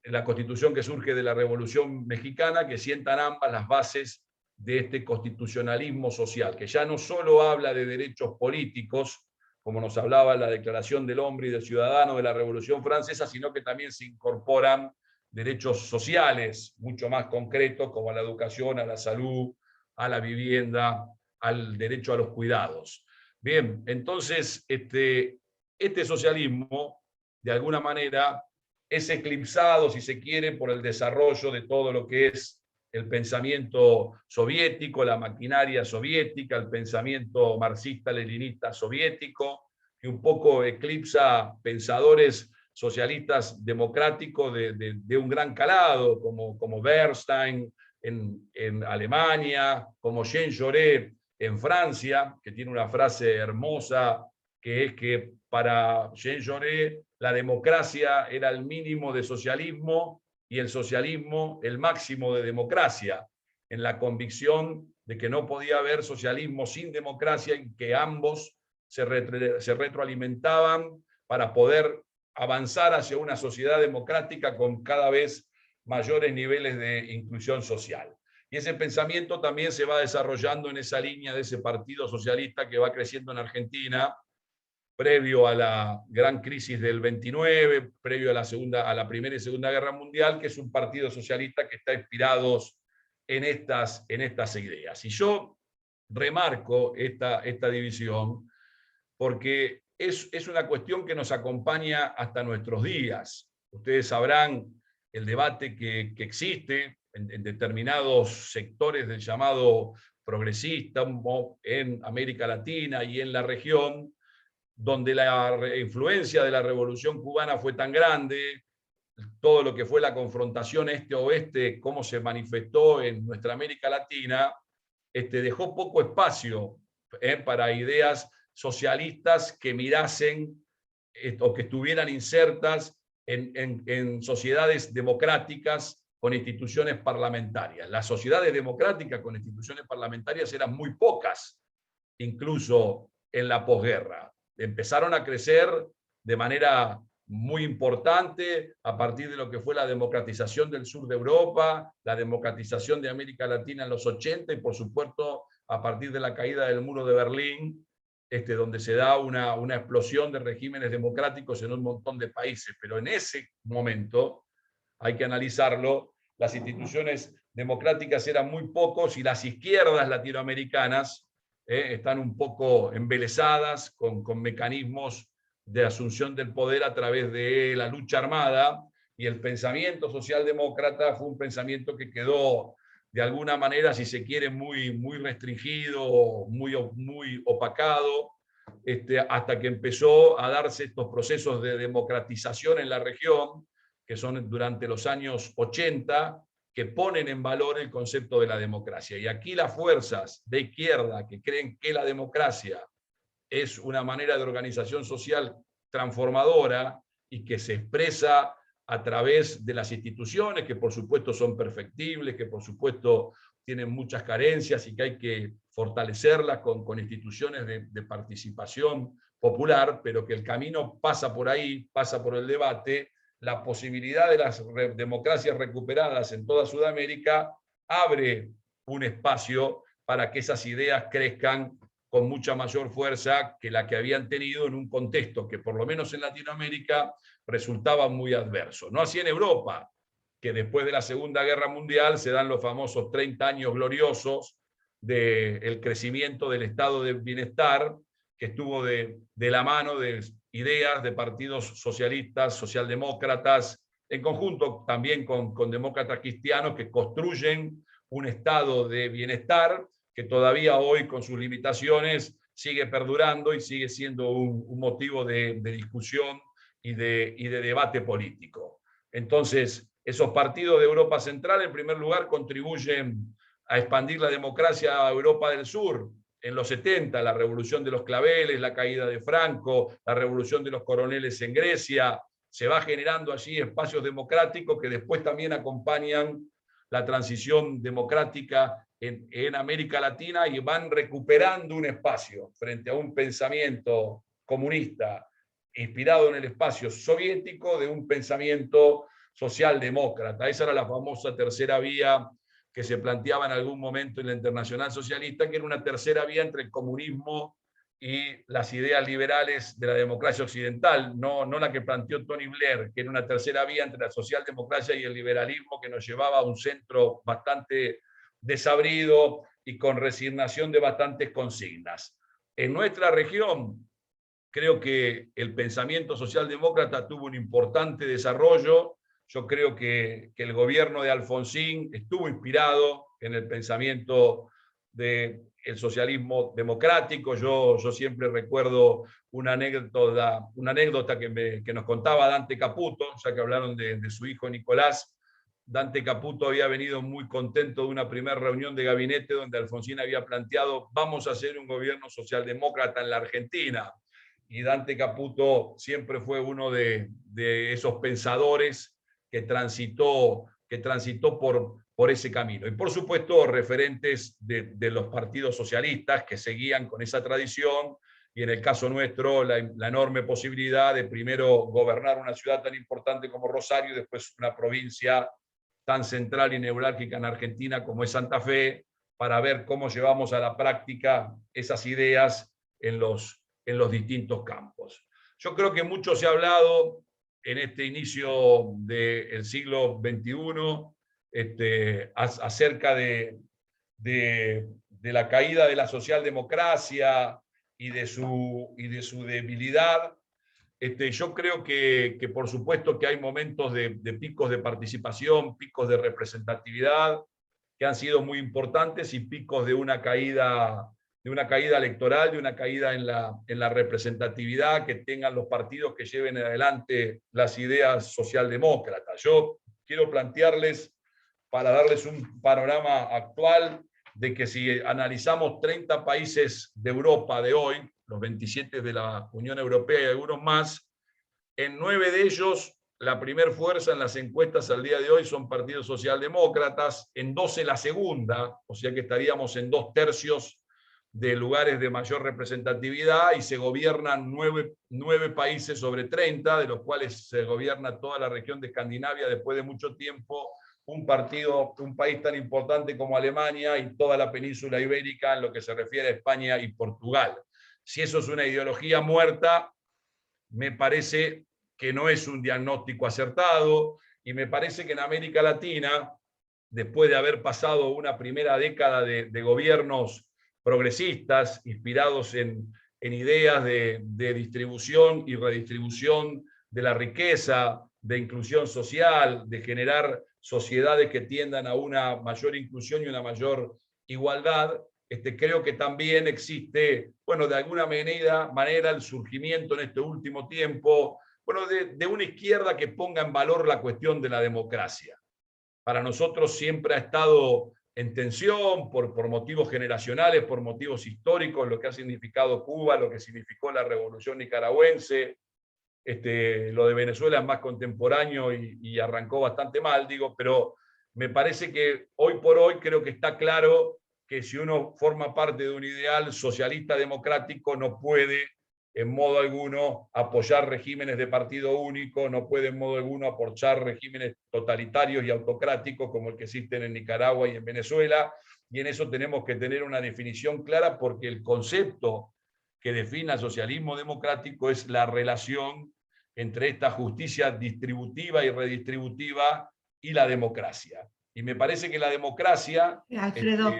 la Constitución que surge de la Revolución Mexicana, que sientan ambas las bases de este constitucionalismo social, que ya no solo habla de derechos políticos, como nos hablaba la Declaración del Hombre y del Ciudadano de la Revolución Francesa, sino que también se incorporan derechos sociales mucho más concretos, como a la educación, a la salud, a la vivienda, al derecho a los cuidados. Bien, entonces este socialismo, de alguna manera, es eclipsado, si se quiere, por el desarrollo de todo lo que es el pensamiento soviético, la maquinaria soviética, el pensamiento marxista-leninista soviético, que un poco eclipsa pensadores socialistas democráticos de un gran calado, como Bernstein en Alemania, como Jean Jaurès en Francia, que tiene una frase hermosa, que es que para Jean Jaurès la democracia era el mínimo de socialismo y el socialismo el máximo de democracia, en la convicción de que no podía haber socialismo sin democracia y que ambos se retroalimentaban para poder avanzar hacia una sociedad democrática con cada vez mayores niveles de inclusión social. Y ese pensamiento también se va desarrollando en esa línea de ese partido socialista que va creciendo en Argentina, previo a la gran crisis del 29, previo a la Primera y Segunda Guerra Mundial, que es un partido socialista que está inspirado en estas ideas. Y yo remarco esta división porque es una cuestión que nos acompaña hasta nuestros días. Ustedes sabrán el debate que existe en determinados sectores del llamado progresista en América Latina y en la región, donde la influencia de la Revolución Cubana fue tan grande, todo lo que fue la confrontación este-oeste, cómo se manifestó en nuestra América Latina, dejó poco espacio para ideas socialistas que mirasen o que estuvieran insertas en sociedades democráticas con instituciones parlamentarias. Las sociedades democráticas con instituciones parlamentarias eran muy pocas, incluso en la posguerra. Empezaron a crecer de manera muy importante a partir de lo que fue la democratización del sur de Europa, la democratización de América Latina en los 80 y por supuesto a partir de la caída del muro de Berlín, donde se da una explosión de regímenes democráticos en un montón de países. Pero en ese momento, hay que analizarlo, las instituciones democráticas eran muy pocos y las izquierdas latinoamericanas están un poco embelesadas con mecanismos de asunción del poder a través de la lucha armada, y el pensamiento socialdemócrata fue un pensamiento que quedó de alguna manera, si se quiere, muy restringido, muy opacado, hasta que empezó a darse estos procesos de democratización en la región, que son durante los años 80, que ponen en valor el concepto de la democracia. Y aquí las fuerzas de izquierda que creen que la democracia es una manera de organización social transformadora y que se expresa a través de las instituciones, que por supuesto son perfectibles, que por supuesto tienen muchas carencias y que hay que fortalecerlas con instituciones de participación popular, pero que el camino pasa por ahí, pasa por el debate. La posibilidad de las democracias recuperadas en toda Sudamérica abre un espacio para que esas ideas crezcan con mucha mayor fuerza que la que habían tenido en un contexto que, por lo menos en Latinoamérica, resultaba muy adverso. No así en Europa, que después de la Segunda Guerra Mundial se dan los famosos 30 años gloriosos del crecimiento del estado de bienestar, que estuvo de la mano de ideas de partidos socialistas, socialdemócratas, en conjunto también con demócratas cristianos que construyen un estado de bienestar que todavía hoy, con sus limitaciones, sigue perdurando y sigue siendo un motivo de discusión y de debate político. Entonces, esos partidos de Europa Central, en primer lugar, contribuyen a expandir la democracia a Europa del Sur. En los 70, la revolución de los claveles, la caída de Franco, la revolución de los coroneles en Grecia, se va generando allí espacios democráticos que después también acompañan la transición democrática en América Latina y van recuperando un espacio frente a un pensamiento comunista inspirado en el espacio soviético de un pensamiento socialdemócrata. Esa era la famosa tercera vía que se planteaba en algún momento en la Internacional Socialista, que era una tercera vía entre el comunismo y las ideas liberales de la democracia occidental, no la que planteó Tony Blair, que era una tercera vía entre la socialdemocracia y el liberalismo que nos llevaba a un centro bastante desabrido y con resignación de bastantes consignas. En nuestra región, creo que el pensamiento socialdemócrata tuvo un importante desarrollo. Yo creo que el gobierno de Alfonsín estuvo inspirado en el pensamiento del socialismo democrático. Yo siempre recuerdo una anécdota que nos contaba Dante Caputo, ya que hablaron de su hijo Nicolás. Dante Caputo había venido muy contento de una primera reunión de gabinete donde Alfonsín había planteado: vamos a hacer un gobierno socialdemócrata en la Argentina. Y Dante Caputo siempre fue uno de esos pensadores que transitó por ese camino. Y por supuesto referentes de los partidos socialistas que seguían con esa tradición, y en el caso nuestro la enorme posibilidad de primero gobernar una ciudad tan importante como Rosario y después una provincia tan central y neurálgica en Argentina como es Santa Fe, para ver cómo llevamos a la práctica esas ideas en los distintos campos. Yo creo que mucho se ha hablado en este inicio del siglo XXI acerca de la caída de la socialdemocracia y de su debilidad. Yo creo que por supuesto que hay momentos de picos de participación, picos de representatividad que han sido muy importantes, y picos de una caída electoral, de una caída en la representatividad que tengan los partidos que lleven adelante las ideas socialdemócratas. Yo quiero plantearles, para darles un panorama actual, de que si analizamos 30 países de Europa de hoy, los 27 de la Unión Europea y algunos más, en 9 de ellos la primer fuerza en las encuestas al día de hoy son partidos socialdemócratas, en 12 la segunda, o sea que estaríamos en 2/3 de lugares de mayor representatividad, y se gobiernan 9 países sobre 30, de los cuales se gobierna toda la región de Escandinavia después de mucho tiempo, un país tan importante como Alemania y toda la península ibérica en lo que se refiere a España y Portugal. Si eso es una ideología muerta, me parece que no es un diagnóstico acertado, y me parece que en América Latina, después de haber pasado una primera década de gobiernos progresistas, inspirados en ideas de distribución y redistribución de la riqueza, de inclusión social, de generar sociedades que tiendan a una mayor inclusión y una mayor igualdad, creo que también existe, bueno, de alguna manera el surgimiento en este último tiempo, bueno, de una izquierda que ponga en valor la cuestión de la democracia. Para nosotros siempre ha estado en tensión por motivos generacionales, por motivos históricos, lo que ha significado Cuba, lo que significó la Revolución Nicaragüense. Lo de Venezuela es más contemporáneo y arrancó bastante mal, pero me parece que hoy por hoy creo que está claro que si uno forma parte de un ideal socialista democrático no puede en modo alguno apoyar regímenes de partido único, no puede en modo alguno apoyar regímenes totalitarios y autocráticos como el que existen en Nicaragua y en Venezuela, y en eso tenemos que tener una definición clara, porque el concepto que define al socialismo democrático es la relación entre esta justicia distributiva y redistributiva y la democracia. Y me parece que la democracia... Alfredo,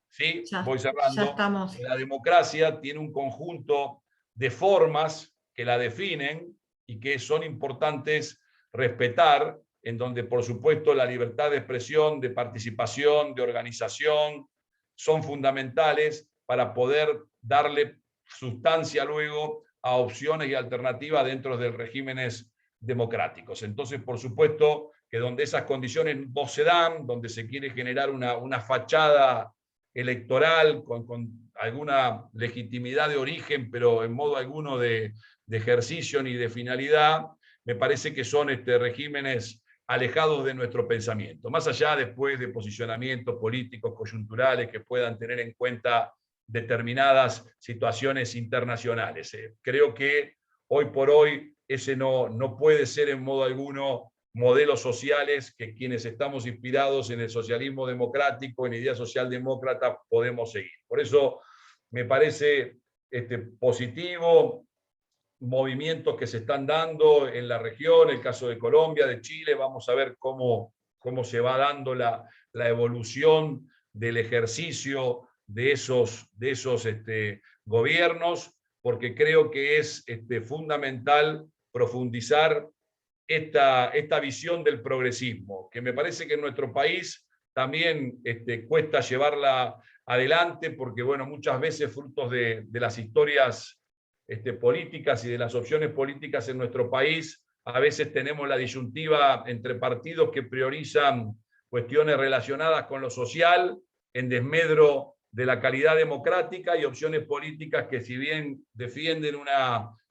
sí, ya, voy cerrando. ya estamos. La democracia tiene un conjunto de formas que la definen y que son importantes respetar, en donde por supuesto la libertad de expresión, de participación, de organización son fundamentales para poder darle sustancia luego a opciones y alternativas dentro de regímenes democráticos. Entonces, por supuesto que donde esas condiciones no se dan, donde se quiere generar una fachada electoral con alguna legitimidad de origen, pero en modo alguno de ejercicio ni de finalidad, me parece que son regímenes alejados de nuestro pensamiento, más allá después de posicionamientos políticos coyunturales que puedan tener en cuenta determinadas situaciones internacionales. Creo que hoy por hoy ese no puede ser en modo alguno modelos sociales que quienes estamos inspirados en el socialismo democrático, en la idea socialdemócrata, podemos seguir. Por eso me parece positivo movimientos que se están dando en la región, el caso de Colombia, de Chile. Vamos a ver cómo se va dando la evolución del ejercicio de esos gobiernos, porque creo que es fundamental profundizar esta visión del progresismo, que me parece que en nuestro país también cuesta llevarla adelante, porque bueno, muchas veces frutos de las historias políticas y de las opciones políticas en nuestro país, a veces tenemos la disyuntiva entre partidos que priorizan cuestiones relacionadas con lo social en desmedro de la calidad democrática, y opciones políticas que, si bien defienden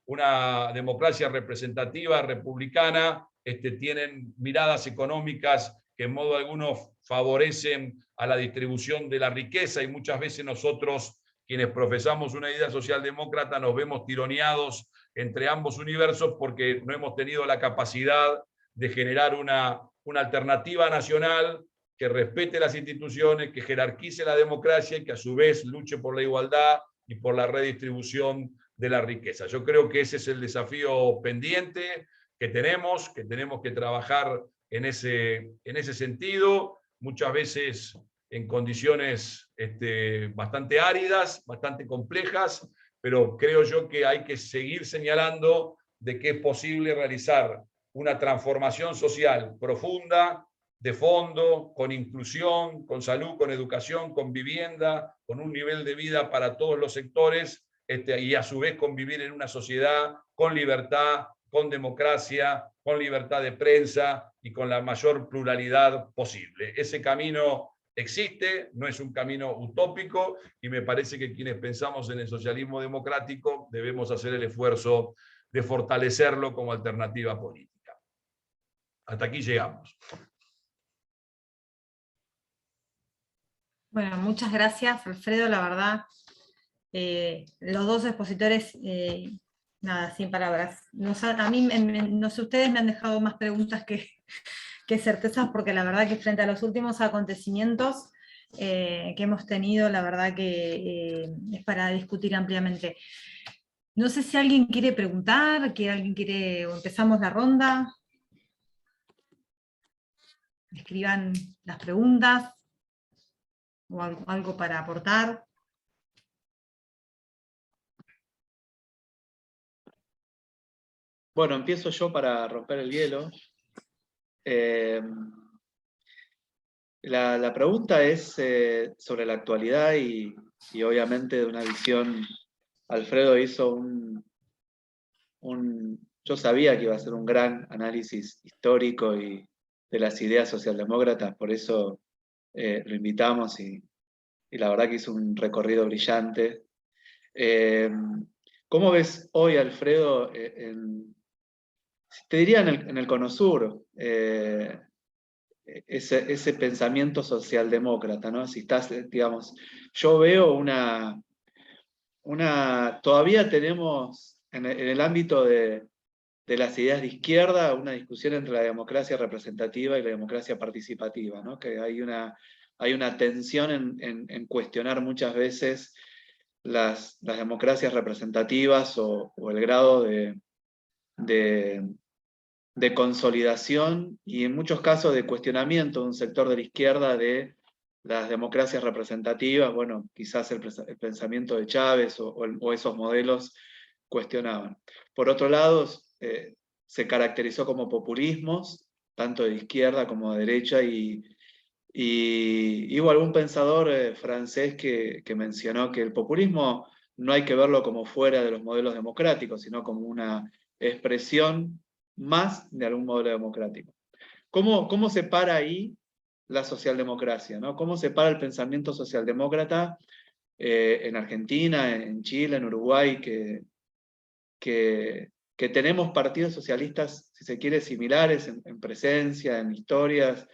una democracia representativa, republicana, tienen miradas económicas que en modo alguno favorecen a la distribución de la riqueza, y muchas veces nosotros, quienes profesamos una idea socialdemócrata, nos vemos tironeados entre ambos universos porque no hemos tenido la capacidad de generar una alternativa nacional que respete las instituciones, que jerarquice la democracia y que a su vez luche por la igualdad y por la redistribución de la riqueza. Yo creo que ese es el desafío pendiente que tenemos que trabajar en ese sentido, muchas veces en condiciones bastante áridas, bastante complejas, pero creo yo que hay que seguir señalando de que es posible realizar una transformación social profunda, de fondo, con inclusión, con salud, con educación, con vivienda, con un nivel de vida para todos los sectores, y a su vez convivir en una sociedad con libertad, con democracia, con libertad de prensa y con la mayor pluralidad posible. Ese camino existe, no es un camino utópico, y me parece que quienes pensamos en el socialismo democrático debemos hacer el esfuerzo de fortalecerlo como alternativa política. Hasta aquí llegamos. Bueno, muchas gracias, Alfredo, la verdad. Los dos expositores, nada, sin palabras. A mí, no sé, ustedes me han dejado más preguntas que certezas, porque la verdad que frente a los últimos acontecimientos que hemos tenido, la verdad que es para discutir ampliamente. No sé si alguien quiere preguntar, que alguien quiere, o empezamos la ronda. Escriban las preguntas o algo para aportar. Bueno, empiezo yo para romper el hielo. La pregunta es sobre la actualidad y obviamente de una visión. Alfredo hizo yo sabía que iba a ser un gran análisis histórico y de las ideas socialdemócratas, por eso lo invitamos, y la verdad que hizo un recorrido brillante. ¿Cómo ves hoy, Alfredo, te diría en el Cono Sur, ese pensamiento socialdemócrata, ¿no? Si estás, digamos, yo veo todavía tenemos en el ámbito de las ideas de izquierda una discusión entre la democracia representativa y la democracia participativa, ¿no? Que hay una tensión en cuestionar muchas veces las democracias representativas o el grado de consolidación y en muchos casos de cuestionamiento de un sector de la izquierda de las democracias representativas. Bueno, quizás el pensamiento de Chávez o esos modelos cuestionaban. Por otro lado, se caracterizó como populismos, tanto de izquierda como de derecha, y hubo algún pensador francés que mencionó que el populismo no hay que verlo como fuera de los modelos democráticos, sino como una expresión más de algún modelo democrático. ¿Cómo se para ahí la socialdemocracia, ¿no? ¿Cómo se para el pensamiento socialdemócrata en Argentina, en Chile, en Uruguay, que que tenemos partidos socialistas, si se quiere, similares en presencia, en historias,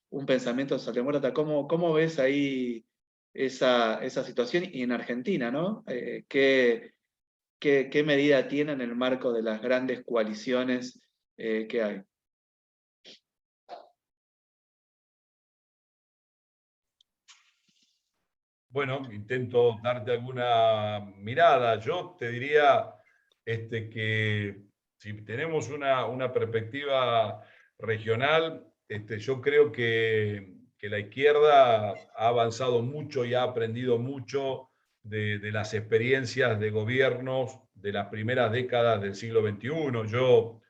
un pensamiento socialdemócrata. ¿Cómo ves ahí esa situación? Y en Argentina, ¿no? ¿Qué medida tiene en el marco de las grandes coaliciones que hay? Bueno, intento darte alguna mirada. Yo te diría que si tenemos una perspectiva regional, yo creo que la izquierda ha avanzado mucho y ha aprendido mucho de las experiencias de gobiernos de las primeras décadas del siglo XXI. Yo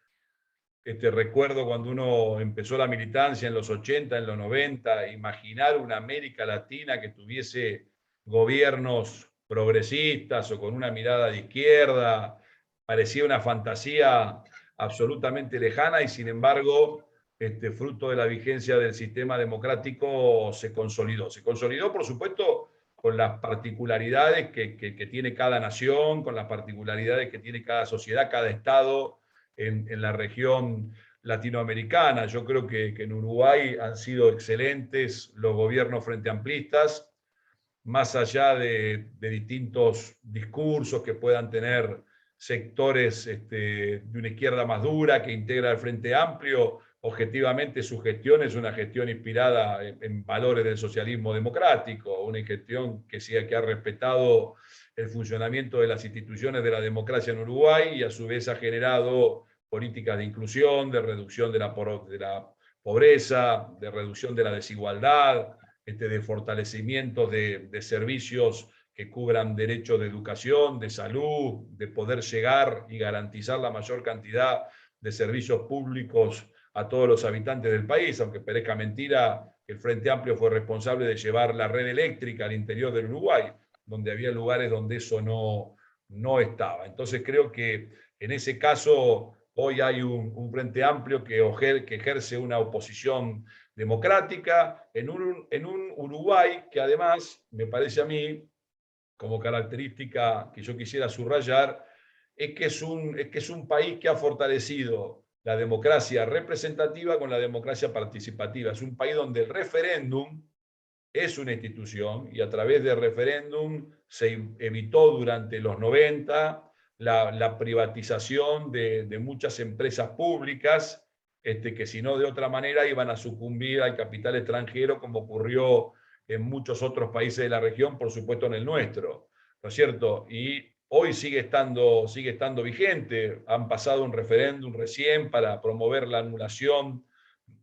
recuerdo cuando uno empezó la militancia en los 80, en los 90, imaginar una América Latina que tuviese gobiernos progresistas o con una mirada de izquierda, parecía una fantasía absolutamente lejana y sin embargo, fruto de la vigencia del sistema democrático, se consolidó. Se consolidó, por supuesto, con las particularidades que tiene cada nación, con las particularidades que tiene cada sociedad, cada estado, en la región latinoamericana. Yo creo que en Uruguay han sido excelentes los gobiernos frente amplistas, más allá de distintos discursos que puedan tener sectores de una izquierda más dura que integra el Frente Amplio. Objetivamente su gestión es una gestión inspirada en valores del socialismo democrático, una gestión que ha respetado el funcionamiento de las instituciones de la democracia en Uruguay y a su vez ha generado políticas de inclusión, de reducción de la pobreza, de reducción de la desigualdad, de fortalecimiento de servicios que cubran derechos de educación, de salud, de poder llegar y garantizar la mayor cantidad de servicios públicos a todos los habitantes del país, aunque parezca mentira, el Frente Amplio fue responsable de llevar la red eléctrica al interior del Uruguay, donde había lugares donde eso no estaba. Entonces creo que en ese caso hoy hay un Frente Amplio que ejerce una oposición democrática en un Uruguay que además, me parece a mí, como característica que yo quisiera subrayar, es que es un país que ha fortalecido la democracia representativa con la democracia participativa. Es un país donde el referéndum es una institución y a través del referéndum se evitó durante los 90 la privatización de muchas empresas públicas, que si no de otra manera iban a sucumbir al capital extranjero, como ocurrió en muchos otros países de la región, por supuesto en el nuestro, ¿no es cierto? Y hoy sigue estando vigente. Han pasado un referéndum recién para promover la anulación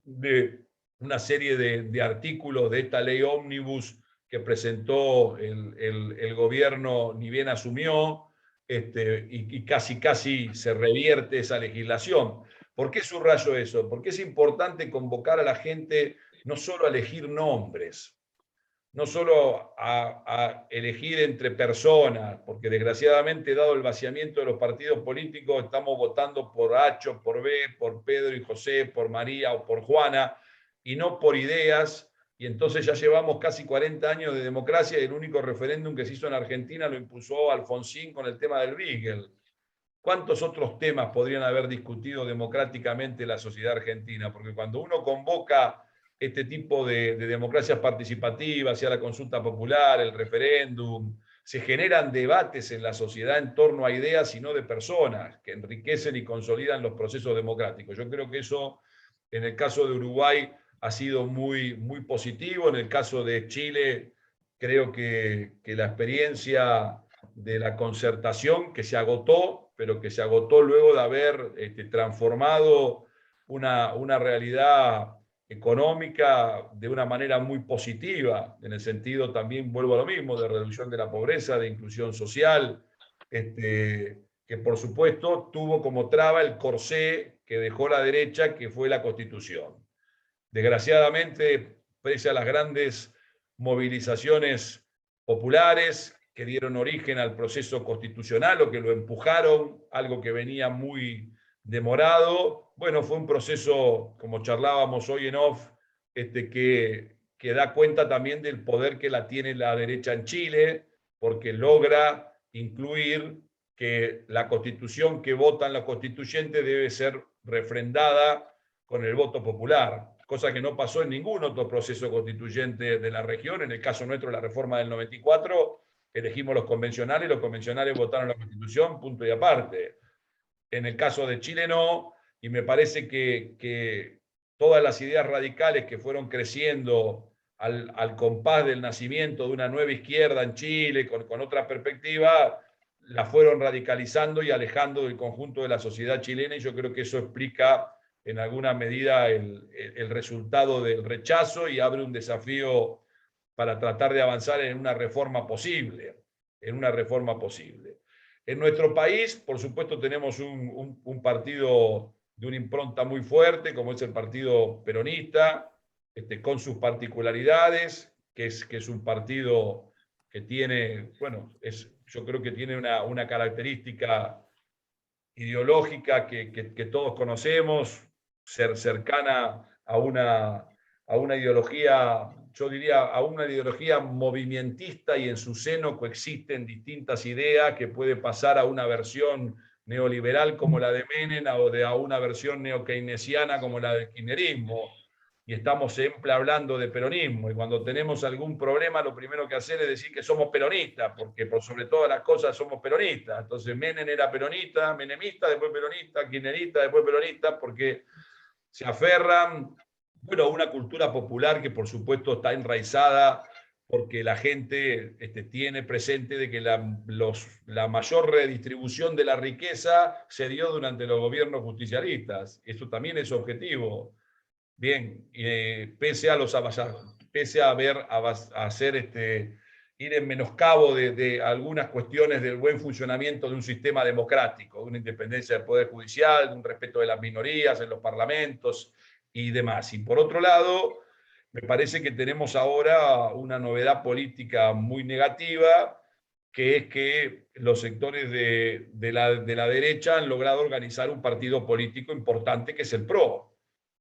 de una serie de artículos de esta ley ómnibus que presentó el gobierno ni bien asumió, y casi se revierte esa legislación. ¿Por qué subrayo eso? Porque es importante convocar a la gente no solo a elegir nombres, no solo a elegir entre personas, porque desgraciadamente, dado el vaciamiento de los partidos políticos, estamos votando por Acho, por B, por Pedro y José, por María o por Juana, y no por ideas, y entonces ya llevamos casi 40 años de democracia y el único referéndum que se hizo en Argentina lo impulsó Alfonsín con el tema del Beagle. ¿Cuántos otros temas podrían haber discutido democráticamente la sociedad argentina? Porque cuando uno convoca este tipo de democracias participativas, sea la consulta popular, el referéndum, se generan debates en la sociedad en torno a ideas y no de personas, que enriquecen y consolidan los procesos democráticos. Yo creo que eso, en el caso de Uruguay, ha sido muy, muy positivo. En el caso de Chile, creo que la experiencia de la concertación que se agotó, pero que se agotó luego de haber transformado una realidad económica de una manera muy positiva, en el sentido también, vuelvo a lo mismo, de reducción de la pobreza, de inclusión social, que por supuesto tuvo como traba el corsé que dejó la derecha, que fue la Constitución. Desgraciadamente, pese a las grandes movilizaciones populares que dieron origen al proceso constitucional o que lo empujaron, algo que venía muy demorado, bueno, fue un proceso, como charlábamos hoy en off, que da cuenta también del poder que la tiene la derecha en Chile, porque logra incluir que la constitución que votan los constituyentes debe ser refrendada con el voto popular, cosa que no pasó en ningún otro proceso constituyente de la región. En el caso nuestro, la reforma del 94, elegimos los convencionales votaron la constitución, punto y aparte. En el caso de Chile no, y me parece que todas las ideas radicales que fueron creciendo al compás del nacimiento de una nueva izquierda en Chile, con otra perspectiva, la fueron radicalizando y alejando del conjunto de la sociedad chilena, y yo creo que eso explica en alguna medida el resultado del rechazo y abre un desafío para tratar de avanzar en una reforma posible, En nuestro país, por supuesto, tenemos un partido de una impronta muy fuerte, como es el Partido Peronista, con sus particularidades, que es un partido que tiene, bueno, yo creo que tiene una característica ideológica que todos conocemos, ser cercana a una ideología, yo diría, a una ideología movimentista, y en su seno coexisten distintas ideas que puede pasar a una versión neoliberal como la de Menem o a una versión neokeynesiana como la del kirchnerismo. Y estamos siempre hablando de peronismo, y cuando tenemos algún problema lo primero que hacer es decir que somos peronistas, porque por sobre todas las cosas somos peronistas. Entonces Menem era peronista, menemista, después peronista, kirchnerista, después peronista, porque se aferran, bueno, a una cultura popular que por supuesto está enraizada, porque la gente tiene presente de que la mayor redistribución de la riqueza se dio durante los gobiernos justicialistas. Eso también es objetivo. Bien, pese a ir en menoscabo de algunas cuestiones del buen funcionamiento de un sistema democrático, de una independencia del Poder Judicial, de un respeto de las minorías en los parlamentos y demás. Y por otro lado, me parece que tenemos ahora una novedad política muy negativa, que es que los sectores de la derecha han logrado organizar un partido político importante, que es el PRO,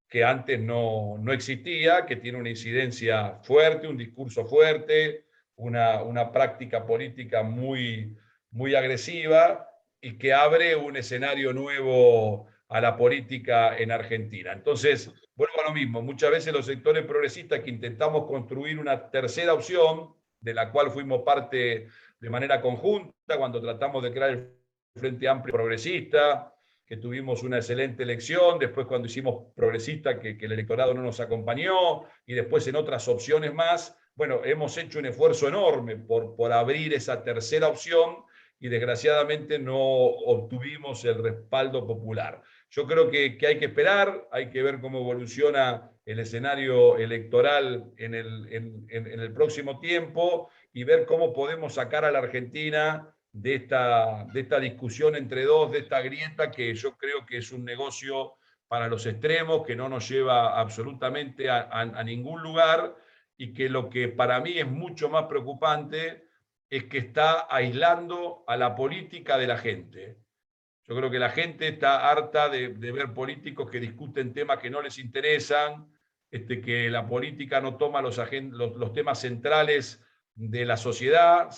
que antes no existía, que tiene una incidencia fuerte, un discurso fuerte, una práctica política muy, muy agresiva, y que abre un escenario nuevo a la política en Argentina. Entonces, vuelvo a lo mismo, muchas veces los sectores progresistas que intentamos construir una tercera opción, de la cual fuimos parte de manera conjunta cuando tratamos de crear el Frente Amplio Progresista, que tuvimos una excelente elección, después cuando hicimos progresista, que el electorado no nos acompañó, y después en otras opciones más. Bueno, hemos hecho un esfuerzo enorme por abrir esa tercera opción, y desgraciadamente no obtuvimos el respaldo popular. Yo creo que hay que esperar, hay que ver cómo evoluciona el escenario electoral en el próximo tiempo, y ver cómo podemos sacar a la Argentina de esta discusión entre dos, de esta grieta, que yo creo que es un negocio para los extremos, que no nos lleva absolutamente a ningún lugar, y que lo que para mí es mucho más preocupante es que está aislando a la política de la gente. Yo creo que la gente está harta de ver políticos que discuten temas que no les interesan, que la política no toma los temas centrales de la sociedad,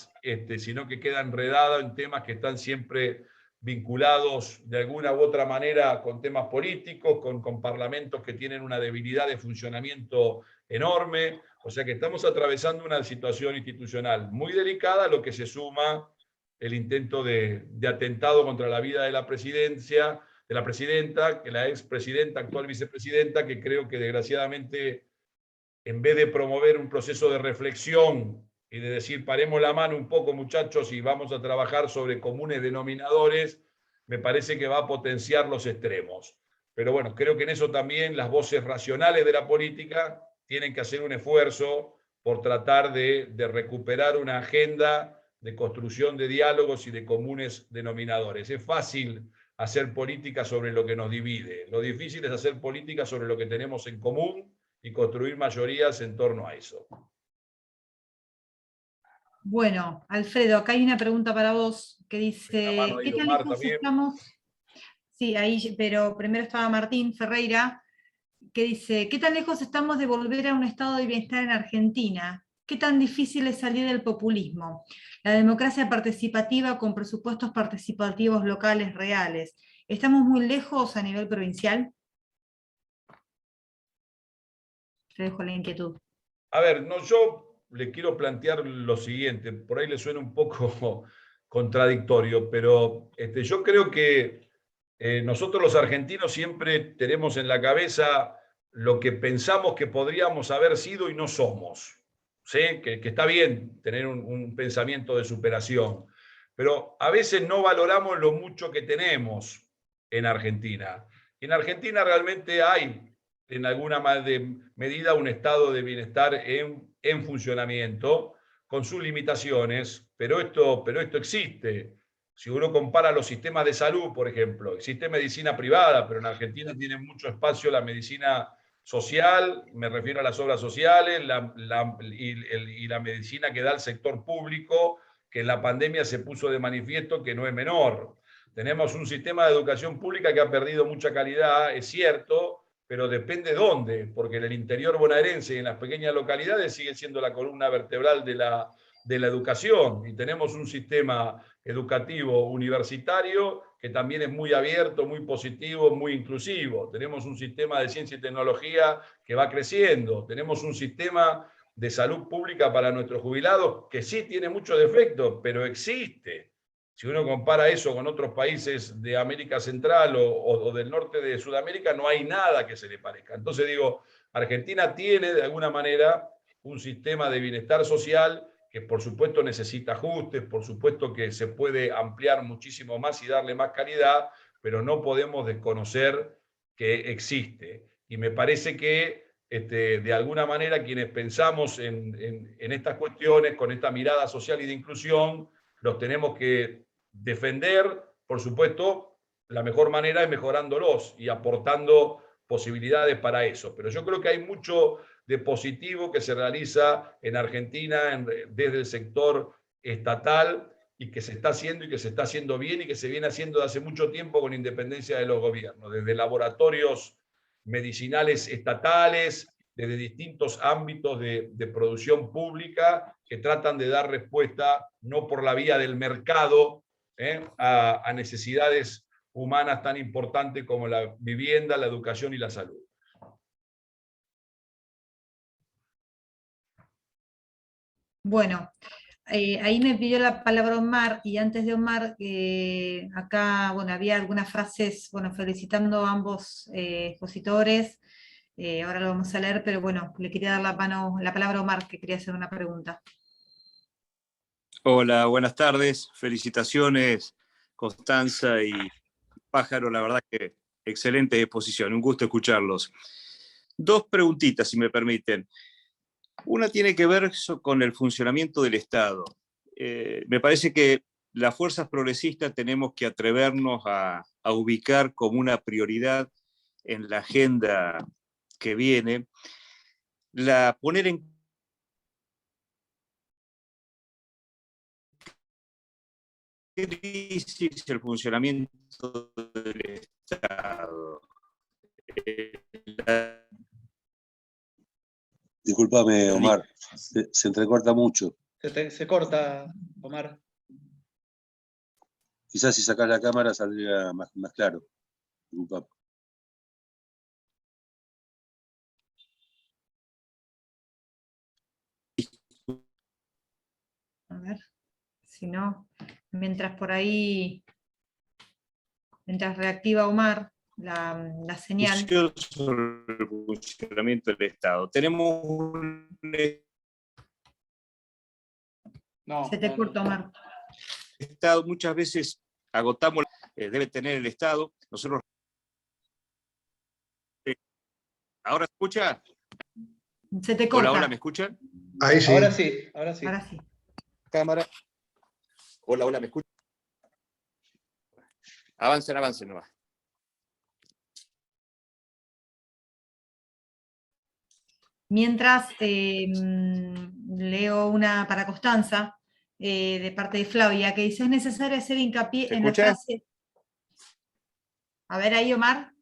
sino que queda enredada en temas que están siempre vinculados de alguna u otra manera con temas políticos, con parlamentos que tienen una debilidad de funcionamiento enorme. O sea que estamos atravesando una situación institucional muy delicada, lo que se suma el intento de atentado contra la vida de la presidencia, de la presidenta, que la expresidenta, actual vicepresidenta, que creo que desgraciadamente, en vez de promover un proceso de reflexión y de decir paremos la mano un poco, muchachos, y vamos a trabajar sobre comunes denominadores, me parece que va a potenciar los extremos. Pero bueno, creo que en eso también las voces racionales de la política tienen que hacer un esfuerzo por tratar de recuperar una agenda de construcción de diálogos y de comunes denominadores. Es fácil hacer política sobre lo que nos divide. Lo difícil es hacer política sobre lo que tenemos en común y construir mayorías en torno a eso. Bueno, Alfredo, acá hay una pregunta para vos que dice, ¿qué tan lejos estamos? Sí, ahí, pero primero estaba Martín Ferreira, que dice, ¿qué tan lejos estamos de volver a un estado de bienestar en Argentina? ¿qué tan difícil es salir del populismo? La democracia participativa con presupuestos participativos locales reales. ¿Estamos muy lejos a nivel provincial? Te dejo la inquietud. A ver, no, yo le quiero plantear lo siguiente, por ahí le suena un poco contradictorio, pero yo creo que nosotros los argentinos siempre tenemos en la cabeza lo que pensamos que podríamos haber sido y no somos. ¿Sí? Que está bien tener un pensamiento de superación, pero a veces no valoramos lo mucho que tenemos en Argentina. En Argentina realmente hay en alguna medida un estado de bienestar en funcionamiento, con sus limitaciones, pero esto existe. Si uno compara los sistemas de salud, por ejemplo, existe medicina privada, pero en Argentina tiene mucho espacio la medicina social, me refiero a las obras sociales, y la medicina que da el sector público, que en la pandemia se puso de manifiesto que no es menor. Tenemos un sistema de educación pública que ha perdido mucha calidad, es cierto, pero depende dónde, porque en el interior bonaerense y en las pequeñas localidades sigue siendo la columna vertebral de la educación, y tenemos un sistema educativo universitario que también es muy abierto, muy positivo, muy inclusivo. Tenemos un sistema de ciencia y tecnología que va creciendo. Tenemos un sistema de salud pública para nuestros jubilados que sí tiene muchos defectos, pero existe. Si uno compara eso con otros países de América Central o del norte de Sudamérica, no hay nada que se le parezca. Entonces digo, Argentina tiene de alguna manera un sistema de bienestar social que por supuesto necesita ajustes, por supuesto que se puede ampliar muchísimo más y darle más calidad, pero no podemos desconocer que existe. Y me parece que de alguna manera quienes pensamos en estas cuestiones, con esta mirada social y de inclusión, los tenemos que defender, por supuesto, la mejor manera es mejorándolos y aportando posibilidades para eso. Pero yo creo que hay mucho de positivo que se realiza en Argentina desde el sector estatal y que se está haciendo y que se está haciendo bien y que se viene haciendo desde hace mucho tiempo con independencia de los gobiernos, desde laboratorios medicinales estatales, desde distintos ámbitos de producción pública que tratan de dar respuesta no por la vía del mercado a necesidades humanas tan importantes como la vivienda, la educación y la salud. Bueno, ahí me pidió la palabra Omar, y antes de Omar, acá bueno, había algunas frases, bueno, felicitando a ambos expositores, ahora lo vamos a leer, pero bueno, le quería dar la palabra a Omar, que quería hacer una pregunta. Hola, buenas tardes, felicitaciones Constanza y Pájaro, la verdad que excelente exposición, un gusto escucharlos. Dos preguntitas, si me permiten. Una tiene que ver con el funcionamiento del Estado. Me parece que las fuerzas progresistas tenemos que atrevernos a ubicar como una prioridad en la agenda que viene, poner en crisis el funcionamiento del Estado. Discúlpame, Omar, se entrecorta mucho. Se corta, Omar. Quizás si sacás la cámara saldría más claro. Disculpa. A ver, si no, mientras por ahí, mientras reactiva Omar la señal. Sobre el funcionamiento del Estado. Tenemos un... No, Se te corta, Omar. Estado, muchas veces agotamos, debe tener el Estado. Nosotros... ¿Ahora se escucha? Se te corta. Hola, hola, ¿me escuchan? Ahí sí. Ahora sí, ahora sí. Ahora sí. Cámara. Hola, hola, ¿me escuchan? Avancen nomás. Mientras leo una para Constanza, de parte de Flavia, que dice: es necesario hacer hincapié en la frase. A ver ahí, Omar.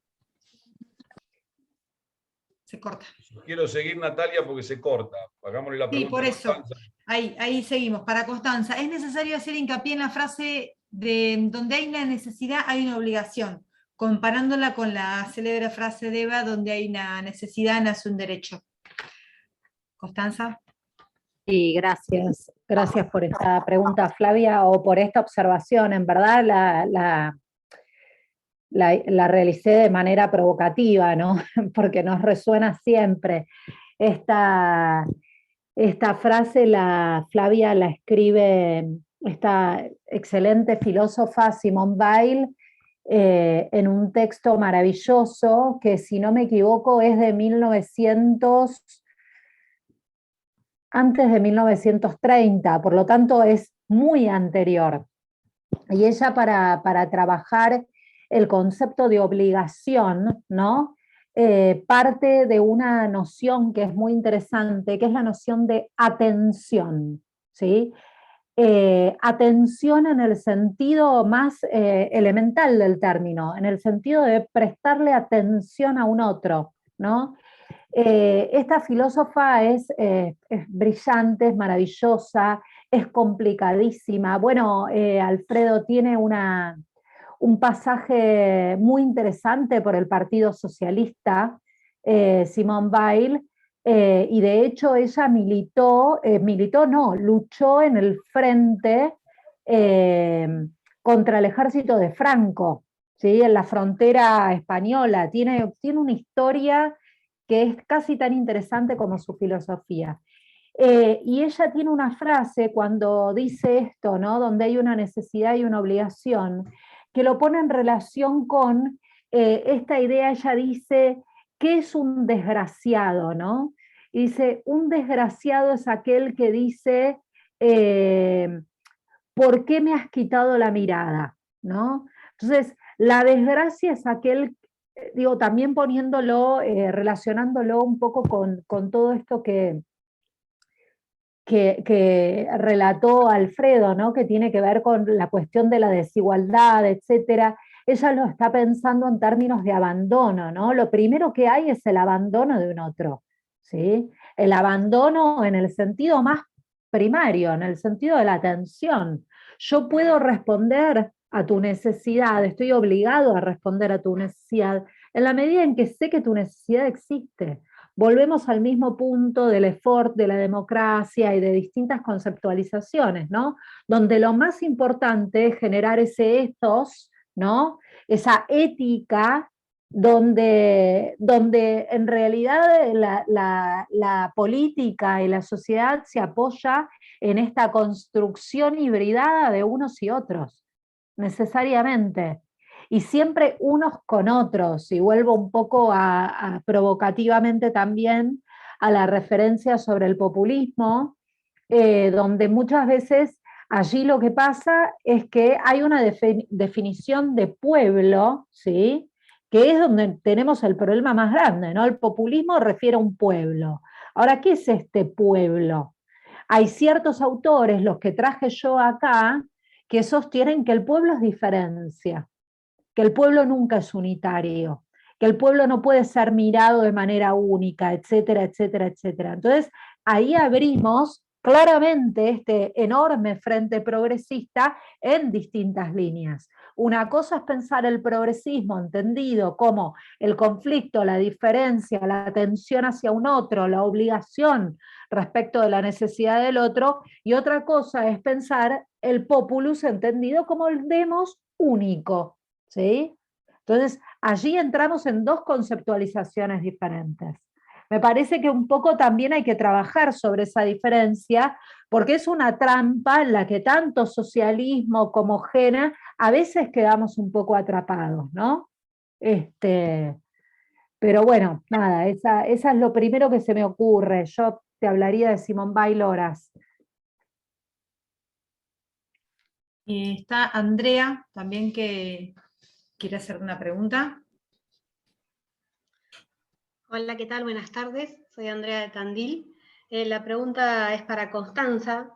Se corta. Quiero seguir, Natalia, porque se corta. Hagámosle la Sí, pregunta por a eso. Constanza. Ahí seguimos. Para Constanza, ¿es necesario hacer hincapié en la frase de donde hay una necesidad, hay una obligación? Comparándola con la célebre frase de Eva, donde hay una necesidad, nace un derecho. Constanza. Y gracias por esta pregunta, Flavia, o por esta observación. En verdad la realicé de manera provocativa, ¿no? Porque nos resuena siempre. Esta frase Flavia la escribe esta excelente filósofa Simone Weil en un texto maravilloso que, si no me equivoco, es de antes de 1930, por lo tanto es muy anterior. Y ella, para trabajar el concepto de obligación, ¿no? Parte de una noción que es muy interesante, que es la noción de atención, ¿sí? Atención en el sentido más elemental del término, en el sentido de prestarle atención a un otro, ¿no? Esta filósofa es brillante, es maravillosa, es complicadísima. Bueno, Alfredo tiene un pasaje muy interesante por el Partido Socialista, Simone Weil, y de hecho ella luchó en el frente contra el ejército de Franco, ¿sí? En la frontera española. Tiene una historia que es casi tan interesante como su filosofía. Y ella tiene una frase cuando dice esto, ¿no? Donde hay una necesidad y una obligación, que lo pone en relación con esta idea. Ella dice, ¿qué es un desgraciado, no? Y dice, un desgraciado es aquel que dice, ¿por qué me has quitado la mirada? ¿No? Entonces, la desgracia es aquel, digo, también poniéndolo, relacionándolo un poco con todo esto que relató Alfredo, ¿no? Que tiene que ver con la cuestión de la desigualdad, etcétera. Ella lo está pensando en términos de abandono, ¿no? Lo primero que hay es el abandono de un otro, ¿sí? El abandono en el sentido más primario, en el sentido de la atención. Yo puedo responder a tu necesidad, estoy obligado a responder a tu necesidad, en la medida en que sé que tu necesidad existe. Volvemos al mismo punto del effort, de la democracia y de distintas conceptualizaciones, ¿no? Donde lo más importante es generar ese ethos, ¿no? Esa ética donde en realidad la política y la sociedad se apoya en esta construcción hibridada de unos y otros, necesariamente. Y siempre unos con otros, y vuelvo un poco provocativamente también a la referencia sobre el populismo, donde muchas veces allí lo que pasa es que hay una definición de pueblo, ¿sí? Que es donde tenemos el problema más grande, ¿no? El populismo refiere a un pueblo. Ahora, ¿qué es este pueblo? Hay ciertos autores, los que traje yo acá, que sostienen que el pueblo es diferencia, que el pueblo nunca es unitario, que el pueblo no puede ser mirado de manera única, etcétera, etcétera, etcétera. Entonces, ahí abrimos claramente este enorme frente progresista en distintas líneas. Una cosa es pensar el progresismo entendido como el conflicto, la diferencia, la tensión hacia un otro, la obligación respecto de la necesidad del otro, y otra cosa es pensar el populus entendido como el demos único, ¿sí? Entonces, allí entramos en dos conceptualizaciones diferentes. Me parece que un poco también hay que trabajar sobre esa diferencia, porque es una trampa en la que tanto socialismo como Gena a veces quedamos un poco atrapados, ¿no? Pero bueno, nada, esa es lo primero que se me ocurre. Yo te hablaría de Simone Weil horas. Está Andrea, también, que quiere hacer una pregunta. Hola, ¿qué tal? Buenas tardes. Soy Andrea de Tandil. La pregunta es para Constanza.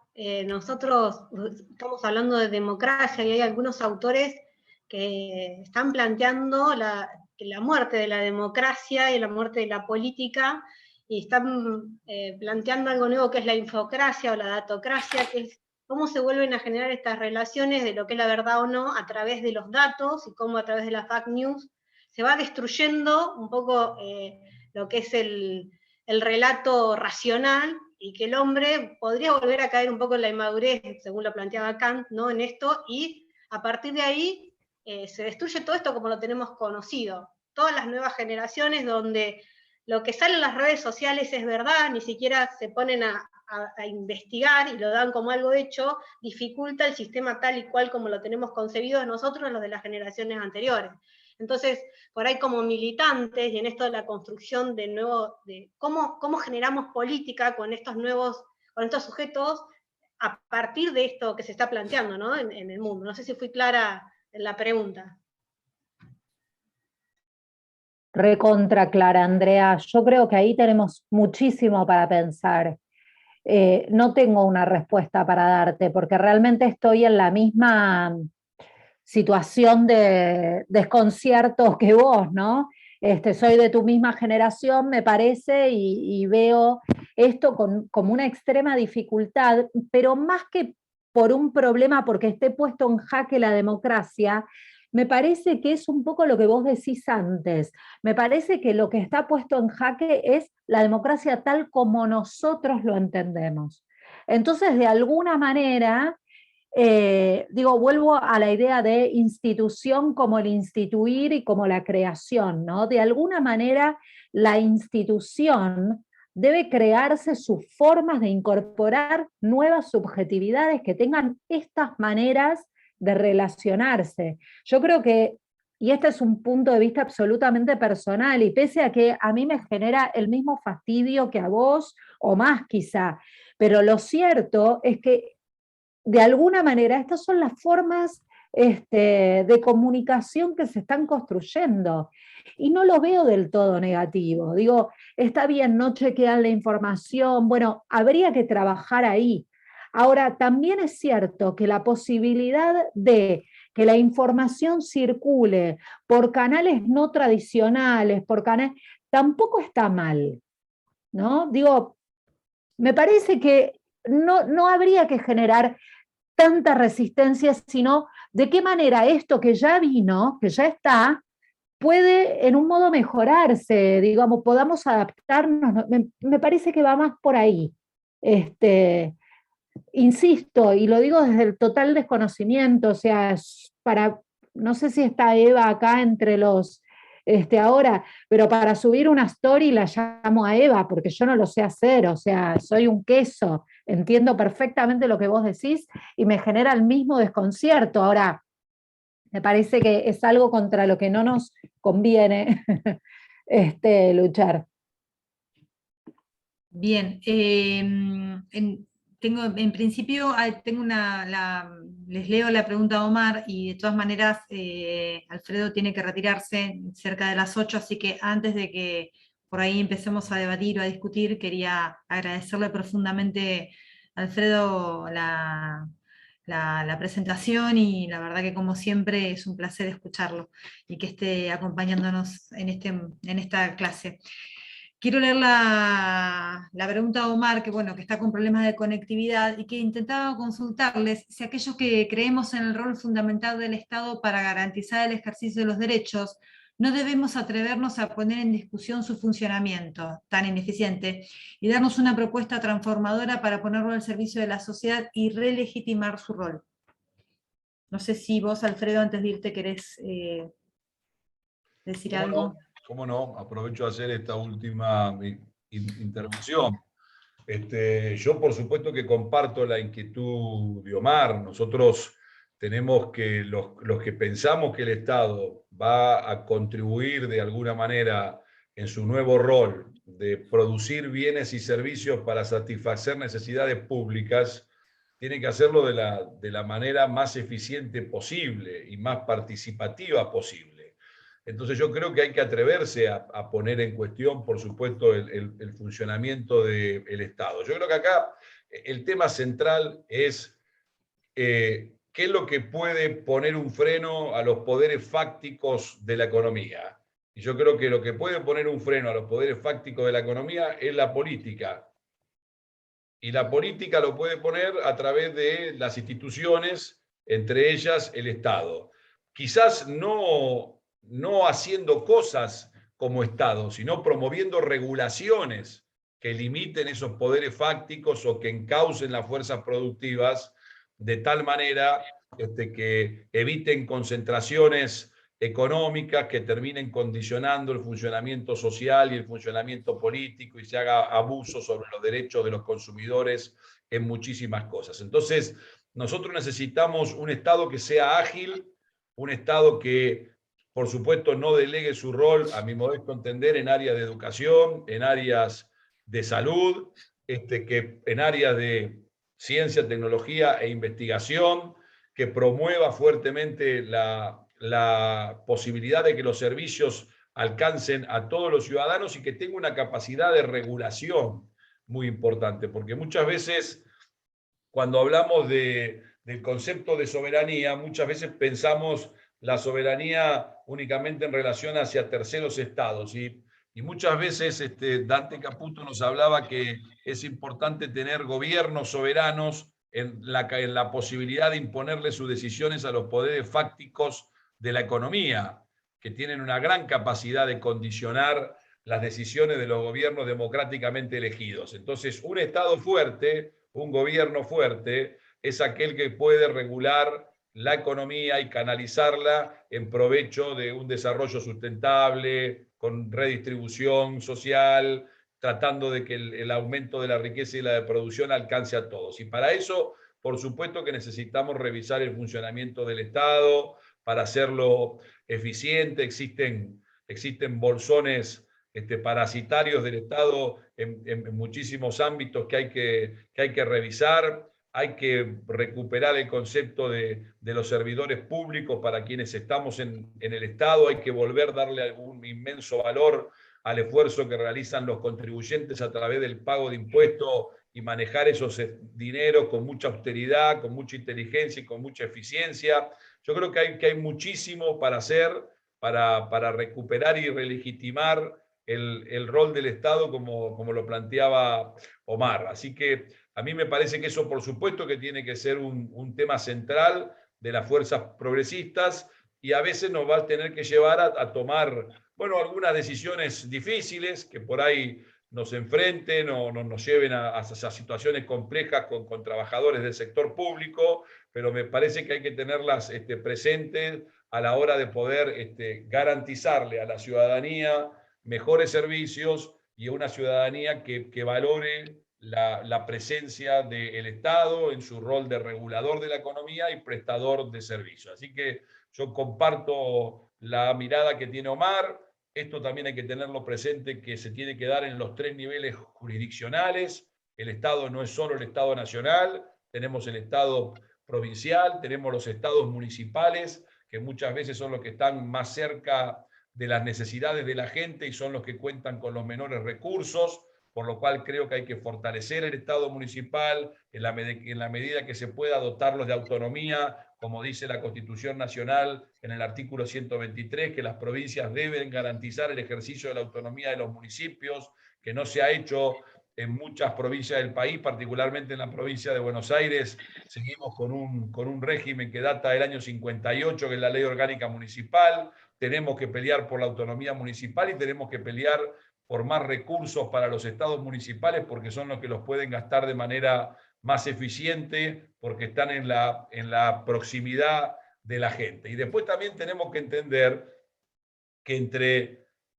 Nosotros estamos hablando de democracia y hay algunos autores que están planteando la muerte de la democracia y la muerte de la política, y están planteando algo nuevo que es la infocracia o la datocracia, que es cómo se vuelven a generar estas relaciones de lo que es la verdad o no a través de los datos, y cómo a través de la fake news se va destruyendo un poco lo que es el relato racional, y que el hombre podría volver a caer un poco en la inmadurez, según lo planteaba Kant, ¿no? En esto, y a partir de ahí se destruye todo esto como lo tenemos conocido. Todas las nuevas generaciones donde lo que sale en las redes sociales es verdad, ni siquiera se ponen a investigar y lo dan como algo hecho, dificulta el sistema tal y cual como lo tenemos concebido nosotros, los de las generaciones anteriores. Entonces, por ahí como militantes, y en esto de la construcción de nuevo, de cómo generamos política con estos sujetos, a partir de esto que se está planteando, ¿no? en el mundo. No sé si fui clara en la pregunta. Recontra clara, Andrea. Yo creo que ahí tenemos muchísimo para pensar. No tengo una respuesta para darte, porque realmente estoy en la misma situación de desconcierto que vos, ¿no? Soy de tu misma generación, me parece, y veo esto como una extrema dificultad, pero más que por un problema porque esté puesto en jaque la democracia, me parece que es un poco lo que vos decís antes. Me parece que lo que está puesto en jaque es la democracia tal como nosotros lo entendemos. Entonces, de alguna manera, vuelvo a la idea de institución como el instituir y como la creación, ¿no? De alguna manera, la institución debe crearse sus formas de incorporar nuevas subjetividades que tengan estas maneras de relacionarse. Yo creo que, y este es un punto de vista absolutamente personal, y pese a que a mí me genera el mismo fastidio que a vos, o más quizá, pero lo cierto es que de alguna manera estas son las formas de comunicación que se están construyendo. Y no lo veo del todo negativo. Digo, está bien, no chequean la información, bueno, habría que trabajar ahí. Ahora, también es cierto que la posibilidad de que la información circule por canales no tradicionales, tampoco está mal, ¿no? Digo, me parece que no habría que generar tanta resistencia, sino de qué manera esto que ya vino, que ya está, puede en un modo mejorarse, digamos, podamos adaptarnos. Me parece que va más por ahí. Insisto, y lo digo desde el total desconocimiento, o sea, no sé si está Eva acá entre los, ahora, pero para subir una story la llamo a Eva, porque yo no lo sé hacer, o sea, soy un queso, entiendo perfectamente lo que vos decís y me genera el mismo desconcierto. Ahora, me parece que es algo contra lo que no nos conviene luchar. Bien, en principio les leo la pregunta a Omar, y de todas maneras Alfredo tiene que retirarse cerca de las 8, así que antes de que por ahí empecemos a debatir o a discutir, quería agradecerle profundamente a Alfredo la presentación, y la verdad que como siempre es un placer escucharlo y que esté acompañándonos en esta clase. Quiero leer la pregunta de Omar, que está con problemas de conectividad, y que intentaba consultarles si aquellos que creemos en el rol fundamental del Estado para garantizar el ejercicio de los derechos, no debemos atrevernos a poner en discusión su funcionamiento tan ineficiente y darnos una propuesta transformadora para ponerlo al servicio de la sociedad y relegitimar su rol. No sé si vos, Alfredo, antes de irte querés decir algo. ¿Cómo no? Aprovecho de hacer esta última intervención. Yo, por supuesto, que comparto la inquietud de Omar. Nosotros tenemos que, los que pensamos que el Estado va a contribuir de alguna manera en su nuevo rol de producir bienes y servicios para satisfacer necesidades públicas, tiene que hacerlo de la manera más eficiente posible y más participativa posible. Entonces yo creo que hay que atreverse a poner en cuestión, por supuesto, el funcionamiento del Estado. Yo creo que acá el tema central es qué es lo que puede poner un freno a los poderes fácticos de la economía. Y yo creo que lo que puede poner un freno a los poderes fácticos de la economía es la política. Y la política lo puede poner a través de las instituciones, entre ellas el Estado. Quizás no haciendo cosas como Estado, sino promoviendo regulaciones que limiten esos poderes fácticos o que encaucen las fuerzas productivas de tal manera que eviten concentraciones económicas que terminen condicionando el funcionamiento social y el funcionamiento político y se haga abuso sobre los derechos de los consumidores en muchísimas cosas. Entonces, nosotros necesitamos un Estado que sea ágil, un Estado que, por supuesto, no delegue su rol, a mi modesto entender, en áreas de educación, en áreas de salud, que en áreas de ciencia, tecnología e investigación, que promueva fuertemente la posibilidad de que los servicios alcancen a todos los ciudadanos y que tenga una capacidad de regulación muy importante, porque muchas veces cuando hablamos del concepto de soberanía, muchas veces pensamos la soberanía únicamente en relación hacia terceros estados y muchas veces Dante Caputo nos hablaba que es importante tener gobiernos soberanos en la posibilidad de imponerle sus decisiones a los poderes fácticos de la economía, que tienen una gran capacidad de condicionar las decisiones de los gobiernos democráticamente elegidos. Entonces, un Estado fuerte, un gobierno fuerte, es aquel que puede regular la economía y canalizarla en provecho de un desarrollo sustentable, con redistribución social, tratando de que el aumento de la riqueza y la de producción alcance a todos. Y para eso, por supuesto que necesitamos revisar el funcionamiento del Estado para hacerlo eficiente. Existen bolsones parasitarios del Estado en muchísimos ámbitos que hay que revisar. Hay que recuperar el concepto de los servidores públicos para quienes estamos en el Estado. Hay que volver a darle un inmenso valor al esfuerzo que realizan los contribuyentes a través del pago de impuestos y manejar esos dineros con mucha austeridad, con mucha inteligencia y con mucha eficiencia. Yo creo que hay muchísimo para hacer para recuperar y relegitimar el rol del Estado como lo planteaba Omar. Así que a mí me parece que eso, por supuesto, que tiene que ser un tema central de las fuerzas progresistas y a veces nos va a tener que llevar a tomar, bueno, algunas decisiones difíciles que por ahí nos enfrenten o nos lleven a situaciones complejas con trabajadores del sector público, pero me parece que hay que tenerlas presentes a la hora de poder garantizarle a la ciudadanía mejores servicios y a una ciudadanía que valore la presencia del Estado en su rol de regulador de la economía y prestador de servicios. Así que yo comparto la mirada que tiene Omar. Esto también hay que tenerlo presente, que se tiene que dar en los 3 niveles jurisdiccionales. El Estado no es solo el Estado nacional, tenemos el Estado provincial, tenemos los estados municipales, que muchas veces son los que están más cerca de las necesidades de la gente y son los que cuentan con los menores recursos, por lo cual creo que hay que fortalecer el Estado municipal en la medida que se pueda dotarlos de autonomía, como dice la Constitución Nacional en el artículo 123, que las provincias deben garantizar el ejercicio de la autonomía de los municipios, que no se ha hecho en muchas provincias del país, particularmente en la provincia de Buenos Aires, seguimos con un régimen que data del año 58, que es la Ley Orgánica Municipal. Tenemos que pelear por la autonomía municipal y tenemos que pelear por más recursos para los estados municipales, porque son los que los pueden gastar de manera más eficiente, porque están en la proximidad de la gente. Y después también tenemos que entender que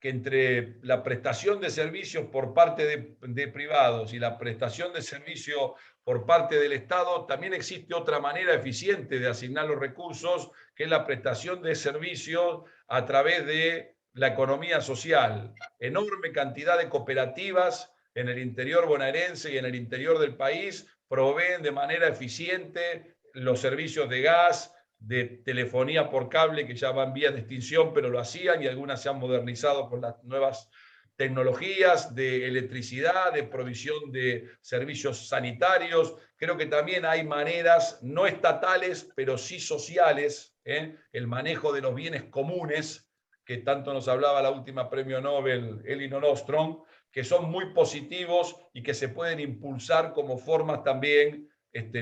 entre la prestación de servicios por parte de privados y la prestación de servicios por parte del Estado, también existe otra manera eficiente de asignar los recursos, que es la prestación de servicios a través de la economía social. Enorme cantidad de cooperativas en el interior bonaerense y en el interior del país proveen de manera eficiente los servicios de gas, de telefonía por cable, que ya van vías de extinción, pero lo hacían y algunas se han modernizado con las nuevas tecnologías, de electricidad, de provisión de servicios sanitarios. Creo que también hay maneras no estatales, pero sí sociales, el manejo de los bienes comunes, que tanto nos hablaba la última premio Nobel, Elinor Ostrom, que son muy positivos y que se pueden impulsar como formas también,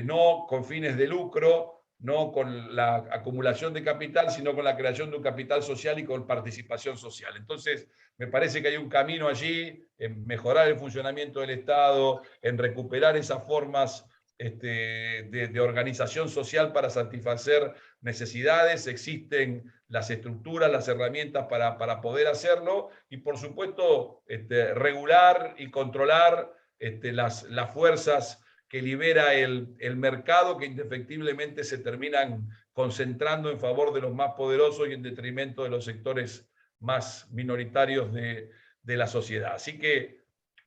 no con fines de lucro, no con la acumulación de capital, sino con la creación de un capital social y con participación social. Entonces, me parece que hay un camino allí en mejorar el funcionamiento del Estado, en recuperar esas formas de organización social para satisfacer necesidades. Existen las estructuras, las herramientas para poder hacerlo y, por supuesto, regular y controlar las fuerzas que libera el mercado, que indefectiblemente se terminan concentrando en favor de los más poderosos y en detrimento de los sectores más minoritarios de la sociedad. Así que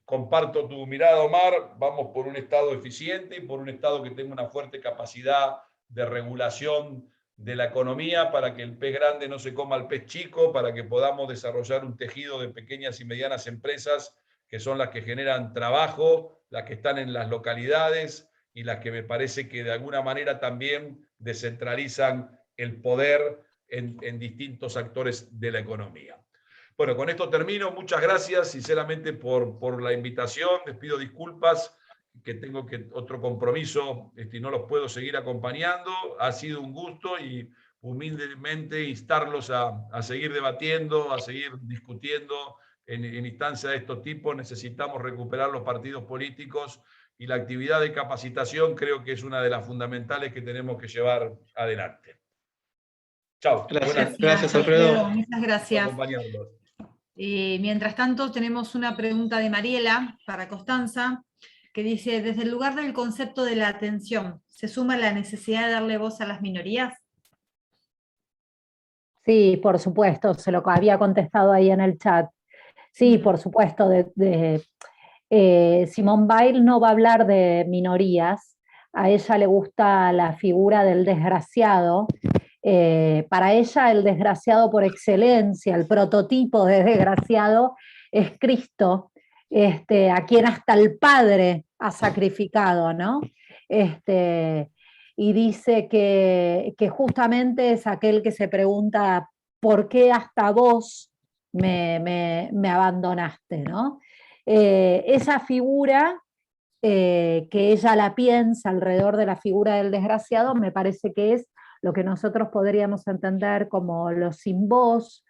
comparto tu mirada, Omar, vamos por un Estado eficiente y por un Estado que tenga una fuerte capacidad de regulación de la economía para que el pez grande no se coma al pez chico, para que podamos desarrollar un tejido de pequeñas y medianas empresas que son las que generan trabajo, las que están en las localidades y las que me parece que de alguna manera también descentralizan el poder en distintos actores de la economía. Bueno, con esto termino. Muchas gracias, sinceramente, por la invitación. Les pido disculpas, que tengo otro compromiso y no los puedo seguir acompañando. Ha sido un gusto y humildemente instarlos a seguir debatiendo, a seguir discutiendo en instancias de estos tipos. Necesitamos recuperar los partidos políticos y la actividad de capacitación creo que es una de las fundamentales que tenemos que llevar adelante. Chao. Gracias, Alfredo. Muchas gracias. Por acompañarlos. Mientras tanto, tenemos una pregunta de Mariela para Constanza, que dice, desde el lugar del concepto de la atención, ¿se suma la necesidad de darle voz a las minorías? Sí, por supuesto, se lo había contestado ahí en el chat. Sí, por supuesto, Simone Weil no va a hablar de minorías, a ella le gusta la figura del desgraciado. Para ella el desgraciado por excelencia, el prototipo de desgraciado es Cristo, a quien hasta el Padre ha sacrificado, ¿no? Y dice que justamente es aquel que se pregunta ¿por qué hasta vos me abandonaste, ¿no? Esa figura que ella la piensa alrededor de la figura del desgraciado, me parece que es lo que nosotros podríamos entender como los sin voz.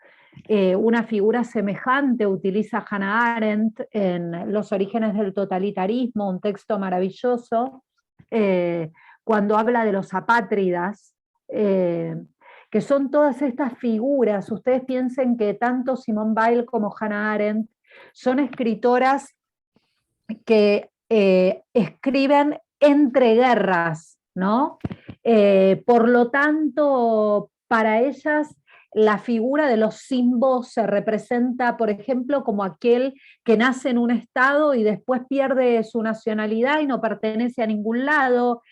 Una figura semejante utiliza Hannah Arendt en Los orígenes del totalitarismo, un texto maravilloso, cuando habla de los apátridas, que son todas estas figuras. Ustedes piensen que tanto Simone Weil como Hannah Arendt son escritoras que escriben entre guerras, ¿no? Por lo tanto, para ellas la figura de los sin voz se representa, por ejemplo, como aquel que nace en un estado y después pierde su nacionalidad y no pertenece a ningún lado.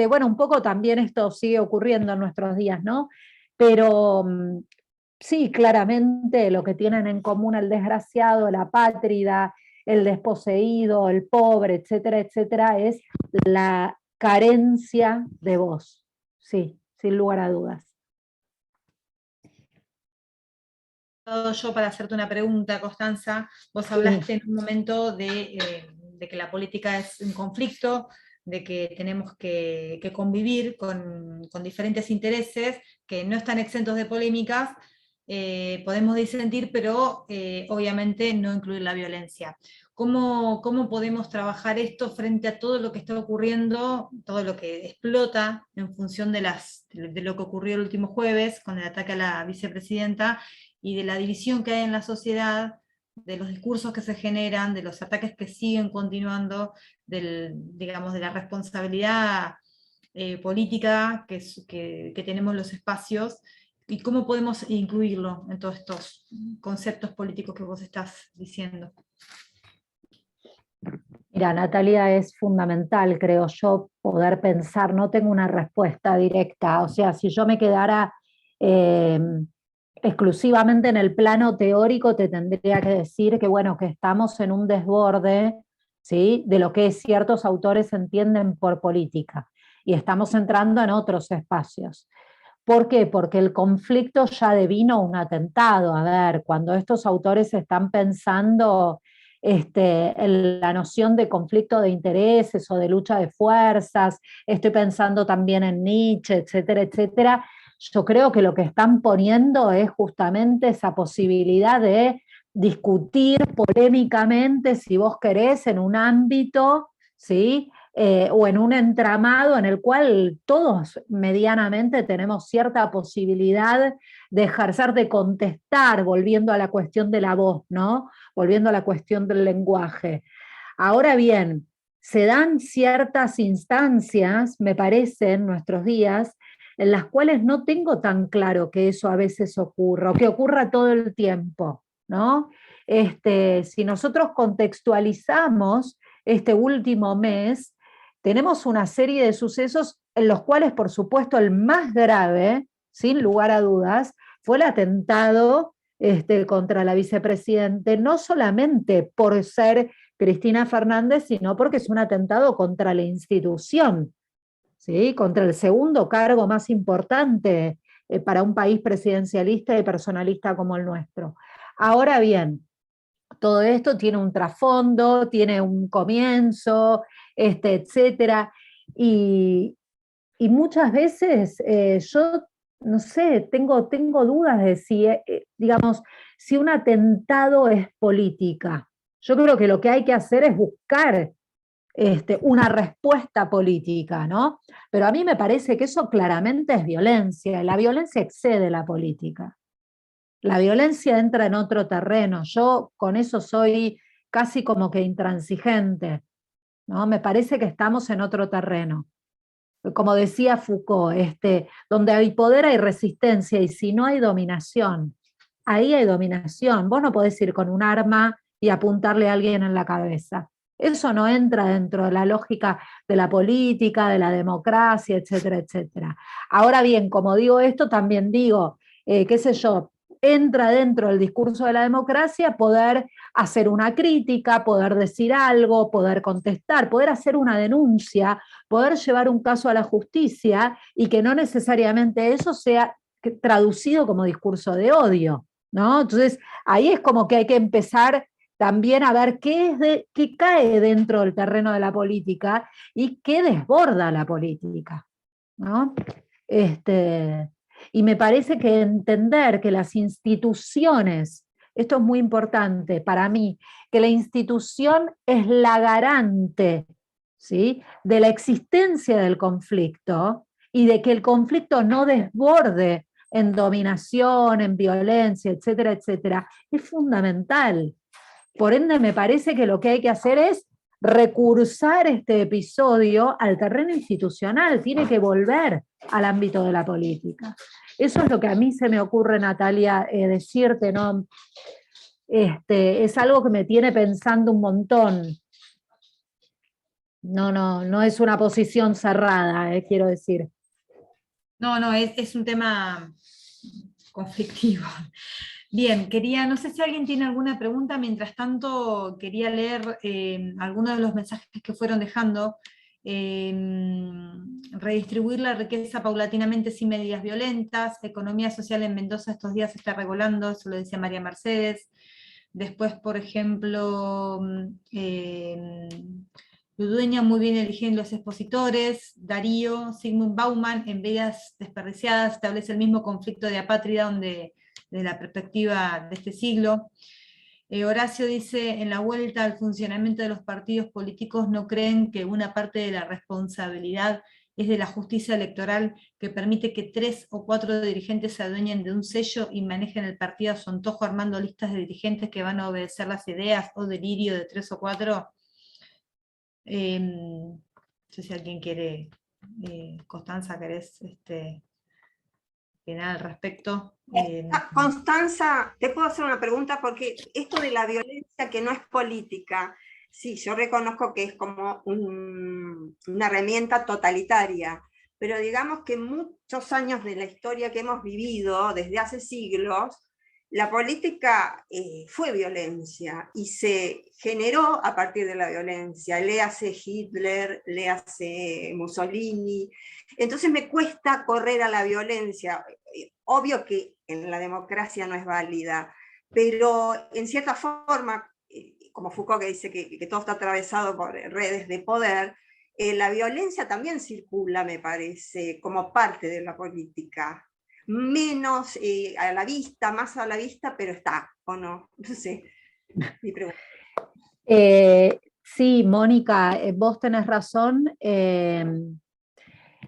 Bueno, un poco también esto sigue ocurriendo en nuestros días, ¿no? Pero sí, claramente lo que tienen en común el desgraciado, la apátrida, el desposeído, el pobre, etcétera, etcétera, es la carencia de voz. Sí, sin lugar a dudas. Yo para hacerte una pregunta, Constanza, vos hablaste en un momento de que la política es un conflicto, de que tenemos que convivir con diferentes intereses que no están exentos de polémicas, podemos disentir, pero obviamente no incluir la violencia. ¿Cómo podemos trabajar esto frente a todo lo que está ocurriendo, todo lo que explota en función de lo que ocurrió el último jueves con el ataque a la vicepresidenta y de la división que hay en la sociedad, de los discursos que se generan, de los ataques que siguen continuando, digamos, de la responsabilidad política que tenemos los espacios, y cómo podemos incluirlo en todos estos conceptos políticos que vos estás diciendo? Mira, Natalia, es fundamental, creo yo, poder pensar, no tengo una respuesta directa, o sea, si yo me quedara exclusivamente en el plano teórico, te tendría que decir que, bueno, que estamos en un desborde, ¿sí?, de lo que ciertos autores entienden por política, y estamos entrando en otros espacios. ¿Por qué? Porque el conflicto ya devino un atentado. A ver, cuando estos autores están pensando en la noción de conflicto de intereses o de lucha de fuerzas, estoy pensando también en Nietzsche, etcétera, etcétera, yo creo que lo que están poniendo es justamente esa posibilidad de discutir polémicamente, si vos querés, en un ámbito, ¿sí? O en un entramado en el cual todos medianamente tenemos cierta posibilidad de ejercer, de contestar, volviendo a la cuestión de la voz, ¿no? Volviendo a la cuestión del lenguaje. Ahora bien, se dan ciertas instancias, me parece, en nuestros días, en las cuales no tengo tan claro que eso a veces ocurra, o que ocurra todo el tiempo, ¿no? Si nosotros contextualizamos este último mes, tenemos una serie de sucesos en los cuales, por supuesto, el más grave, sin lugar a dudas, fue el atentado contra la vicepresidente, no solamente por ser Cristina Fernández, sino porque es un atentado contra la institución, ¿sí? Contra el segundo cargo más importante para un país presidencialista y personalista como el nuestro. Ahora bien, todo esto tiene un trasfondo, tiene un comienzo, etcétera, y muchas veces yo, no sé, tengo dudas de si, digamos, si un atentado es política. Yo creo que lo que hay que hacer es buscar una respuesta política, ¿no? Pero a mí me parece que eso claramente es violencia, y la violencia excede la política. La violencia entra en otro terreno. Yo con eso soy casi como que intransigente, ¿no? Me parece que estamos en otro terreno. Como decía Foucault, donde hay poder hay resistencia, y si no hay dominación, ahí hay dominación. Vos no podés ir con un arma y apuntarle a alguien en la cabeza. Eso no entra dentro de la lógica de la política, de la democracia, etcétera, etcétera. Ahora bien, como digo esto, también digo, qué sé yo, entra dentro del discurso de la democracia poder hacer una crítica, poder decir algo, poder contestar, poder hacer una denuncia, poder llevar un caso a la justicia, y que no necesariamente eso sea traducido como discurso de odio, ¿no? Entonces, ahí es como que hay que empezar también a ver qué cae dentro del terreno de la política y qué desborda la política, ¿no? Y me parece que entender que las instituciones, esto es muy importante para mí, que la institución es la garante, ¿sí?, de la existencia del conflicto, y de que el conflicto no desborde en dominación, en violencia, etcétera, etcétera, es fundamental. Por ende, me parece que lo que hay que hacer es recursar este episodio al terreno institucional, tiene que volver al ámbito de la política. Eso es lo que a mí se me ocurre, Natalia, decirte, ¿no? Es algo que me tiene pensando un montón. No es una posición cerrada, quiero decir. No, es un tema conflictivo. Bien, no sé si alguien tiene alguna pregunta. Mientras tanto, quería leer algunos de los mensajes que fueron dejando. Redistribuir la riqueza paulatinamente sin medidas violentas. Economía social en Mendoza estos días se está regulando, eso lo decía María Mercedes. Después, por ejemplo, Ludueña muy bien eligiendo los expositores. Darío, Sigmund Bauman, en Vidas desperdiciadas, establece el mismo conflicto de apátrida desde la perspectiva de este siglo. Horacio dice, en la vuelta al funcionamiento de los partidos políticos, ¿no creen que una parte de la responsabilidad es de la justicia electoral, que permite que 3 o 4 dirigentes se adueñen de un sello y manejen el partido a su antojo, armando listas de dirigentes que van a obedecer las ideas o delirio de 3 o 4? No sé si alguien quiere, Constanza, ¿querés opinar al respecto? Constanza, te puedo hacer una pregunta, porque esto de la violencia que no es política, sí, yo reconozco que es como una herramienta totalitaria, pero digamos que muchos años de la historia que hemos vivido desde hace siglos, la política fue violencia y se generó a partir de la violencia. Léase Hitler, léase Mussolini. Entonces me cuesta correr a la violencia. Obvio que en la democracia no es válida, pero en cierta forma, como Foucault que dice que todo está atravesado por redes de poder, la violencia también circula, me parece, como parte de la política. Menos a la vista, más a la vista, pero está, ¿o no? No sé, mi pregunta. Sí, Mónica, vos tenés razón.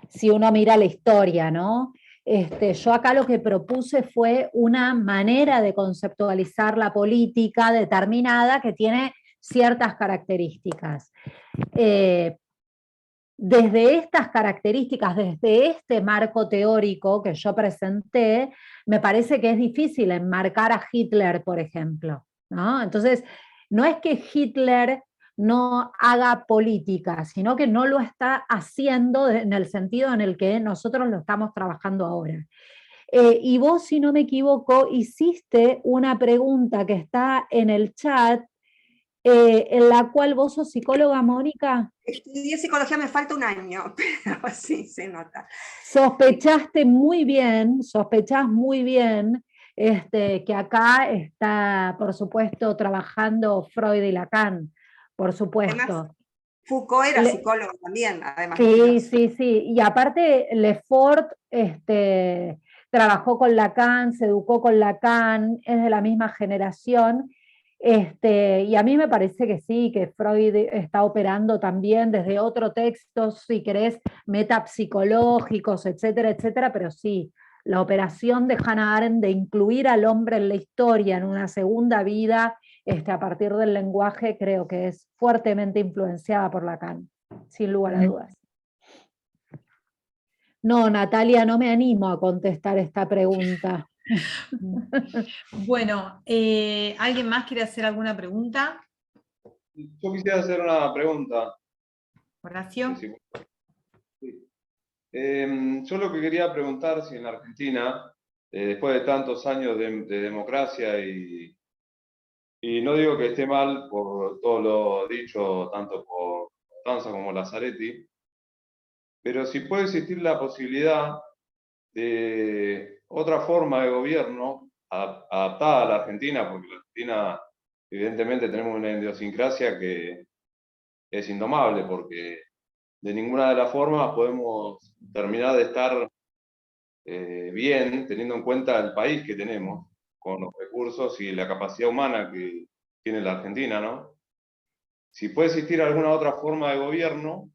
Si uno mira la historia, ¿no? Yo acá lo que propuse fue una manera de conceptualizar la política determinada que tiene ciertas características. Desde estas características, desde este marco teórico que yo presenté, me parece que es difícil enmarcar a Hitler, por ejemplo, ¿no? Entonces, no es que Hitler no haga política, sino que no lo está haciendo en el sentido en el que nosotros lo estamos trabajando ahora. Y vos, si no me equivoco, hiciste una pregunta que está en el chat, en la cual vos sos psicóloga, Mónica. Estudié psicología, me falta un año, pero sí se nota. Sospechás muy bien que acá está, por supuesto, trabajando Freud y Lacan, por supuesto. Además, Foucault era psicólogo también, además. Sí. Y aparte, Lefort trabajó con Lacan, se educó con Lacan, es de la misma generación. Y a mí me parece que sí, que Freud está operando también desde otros textos, si querés, metapsicológicos, etcétera, etcétera, pero sí, la operación de Hannah Arendt de incluir al hombre en la historia, en una segunda vida, a partir del lenguaje, creo que es fuertemente influenciada por Lacan, sin lugar a dudas. No, Natalia, no me animo a contestar esta pregunta. Bueno, ¿alguien más quiere hacer alguna pregunta? Yo quisiera hacer una pregunta. Horacio. Sí. Yo lo que quería preguntar si en la Argentina, después de tantos años de democracia, y no digo que esté mal por todo lo dicho tanto por Constanza como Lazzaretti, pero si puede existir la posibilidad de otra forma de gobierno adaptada a la Argentina, porque la Argentina evidentemente tenemos una idiosincrasia que es indomable, porque de ninguna de las formas podemos terminar de estar bien, teniendo en cuenta el país que tenemos, con los recursos y la capacidad humana que tiene la Argentina, ¿no? Si puede existir alguna otra forma de gobierno,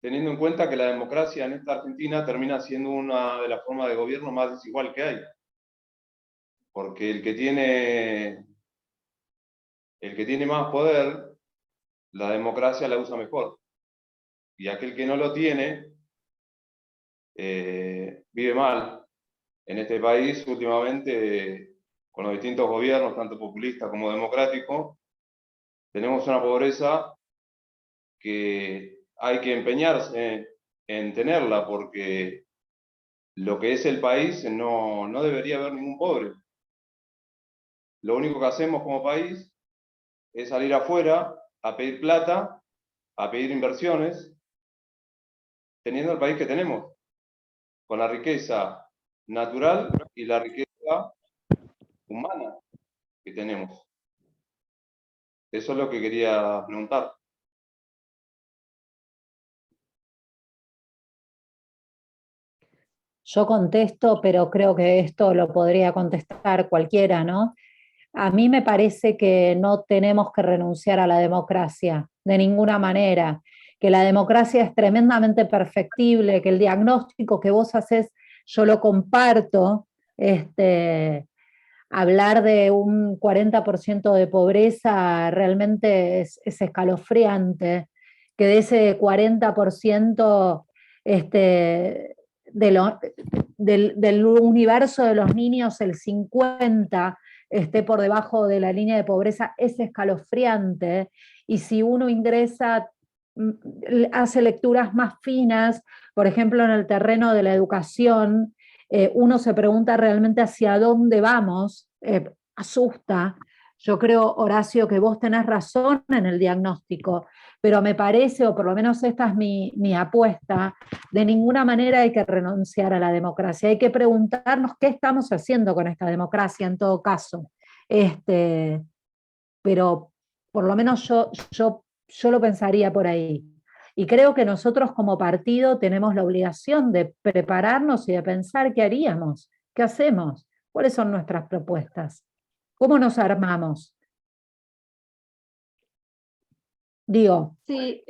teniendo en cuenta que la democracia en esta Argentina termina siendo una de las formas de gobierno más desigual que hay. Porque el que tiene más poder, la democracia la usa mejor. Y aquel que no lo tiene, vive mal. En este país, últimamente, con los distintos gobiernos, tanto populistas como democráticos, tenemos una pobreza que hay que empeñarse en tenerla, porque lo que es el país no debería haber ningún pobre. Lo único que hacemos como país es salir afuera a pedir plata, a pedir inversiones, teniendo el país que tenemos, con la riqueza natural y la riqueza humana que tenemos. Eso es lo que quería preguntar. Yo contesto, pero creo que esto lo podría contestar cualquiera, ¿no? A mí me parece que no tenemos que renunciar a la democracia, de ninguna manera, que la democracia es tremendamente perfectible, que el diagnóstico que vos haces, yo lo comparto, hablar de un 40% de pobreza realmente es escalofriante, que de ese 40% del universo de los niños, el 50% esté por debajo de la línea de pobreza, es escalofriante. Y si uno ingresa, hace lecturas más finas, por ejemplo, en el terreno de la educación, uno se pregunta realmente hacia dónde vamos, asusta. Yo creo, Horacio, que vos tenés razón en el diagnóstico, pero me parece, o por lo menos esta es mi apuesta, de ninguna manera hay que renunciar a la democracia. Hay que preguntarnos qué estamos haciendo con esta democracia en todo caso. Pero por lo menos yo lo pensaría por ahí. Y creo que nosotros como partido tenemos la obligación de prepararnos y de pensar qué haríamos, qué hacemos, cuáles son nuestras propuestas, cómo nos armamos. Digo. Sí,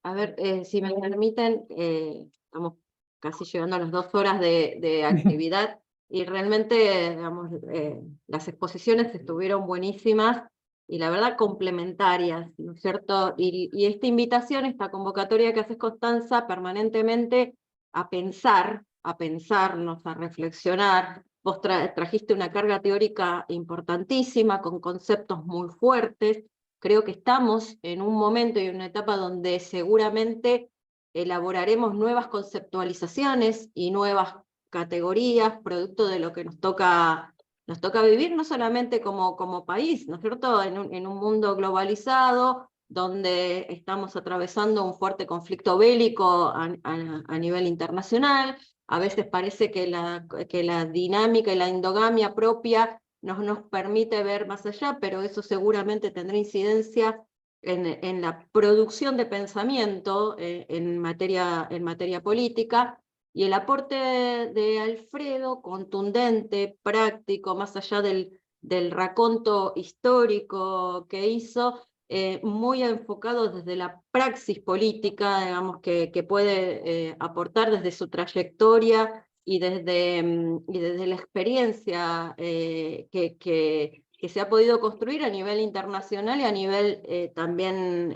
a ver, si me permiten, estamos casi llegando a las 2 horas de actividad y realmente, digamos, las exposiciones estuvieron buenísimas y la verdad complementarias, ¿no es cierto? Y esta invitación, esta convocatoria que haces, Constanza, permanentemente a pensarnos, a reflexionar. Vos trajiste una carga teórica importantísima, con conceptos muy fuertes. Creo que estamos en un momento y en una etapa donde seguramente elaboraremos nuevas conceptualizaciones y nuevas categorías, producto de lo que nos toca vivir, no solamente como país, ¿no es cierto? En un mundo globalizado, donde estamos atravesando un fuerte conflicto bélico a nivel internacional. A veces parece que la dinámica y la endogamia propia nos permite ver más allá, pero eso seguramente tendrá incidencia en la producción de pensamiento en materia política, y el aporte de Alfredo, contundente, práctico, más allá del raconto histórico que hizo, muy enfocado desde la praxis política, digamos, que puede aportar desde su trayectoria y desde la experiencia que se ha podido construir a nivel internacional y a nivel también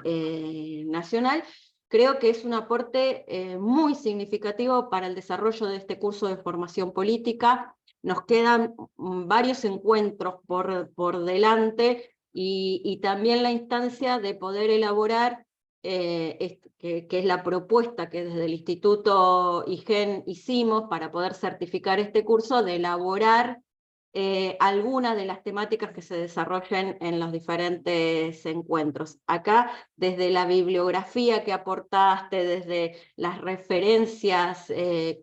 nacional. Creo que es un aporte muy significativo para el desarrollo de este curso de formación política. Nos quedan varios encuentros por delante y también la instancia de poder elaborar que es la propuesta que desde el Instituto IGEN hicimos para poder certificar este curso, de elaborar algunas de las temáticas que se desarrollen en los diferentes encuentros. Acá, desde la bibliografía que aportaste, desde las referencias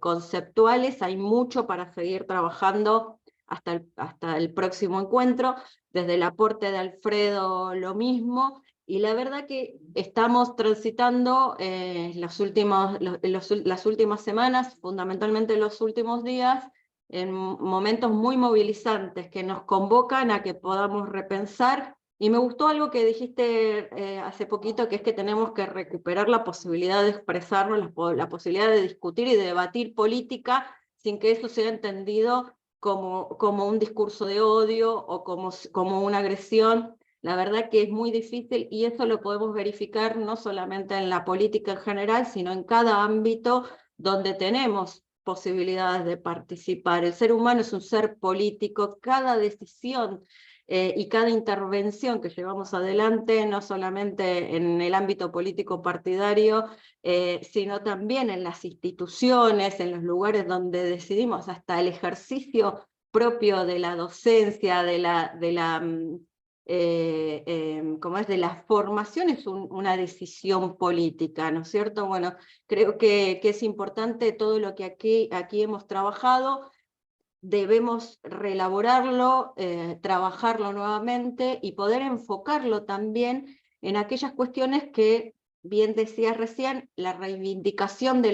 conceptuales, hay mucho para seguir trabajando hasta el próximo encuentro. Desde el aporte de Alfredo, lo mismo. Y la verdad que estamos transitando las últimas semanas, fundamentalmente los últimos días, en momentos muy movilizantes que nos convocan a que podamos repensar. Y me gustó algo que dijiste hace poquito, que es que tenemos que recuperar la posibilidad de expresarnos, la posibilidad de discutir y de debatir política sin que eso sea entendido como un discurso de odio o como una agresión. La verdad que es muy difícil, y eso lo podemos verificar no solamente en la política en general, sino en cada ámbito donde tenemos posibilidades de participar. El ser humano es un ser político. Cada decisión y cada intervención que llevamos adelante, no solamente en el ámbito político partidario, sino también en las instituciones, en los lugares donde decidimos, hasta el ejercicio propio de la docencia, de la formación, es una decisión política, ¿no es cierto? Bueno, creo que es importante todo lo que aquí hemos trabajado. Debemos reelaborarlo, trabajarlo nuevamente y poder enfocarlo también en aquellas cuestiones que, bien decías recién, la reivindicación de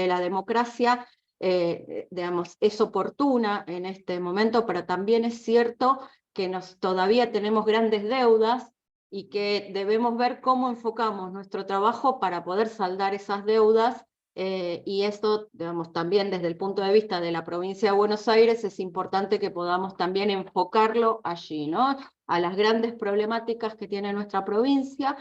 la democracia, digamos, es oportuna en este momento, pero también es cierto que todavía tenemos grandes deudas y que debemos ver cómo enfocamos nuestro trabajo para poder saldar esas deudas. Y esto, digamos, también desde el punto de vista de la provincia de Buenos Aires, es importante que podamos también enfocarlo allí, ¿no? A las grandes problemáticas que tiene nuestra provincia.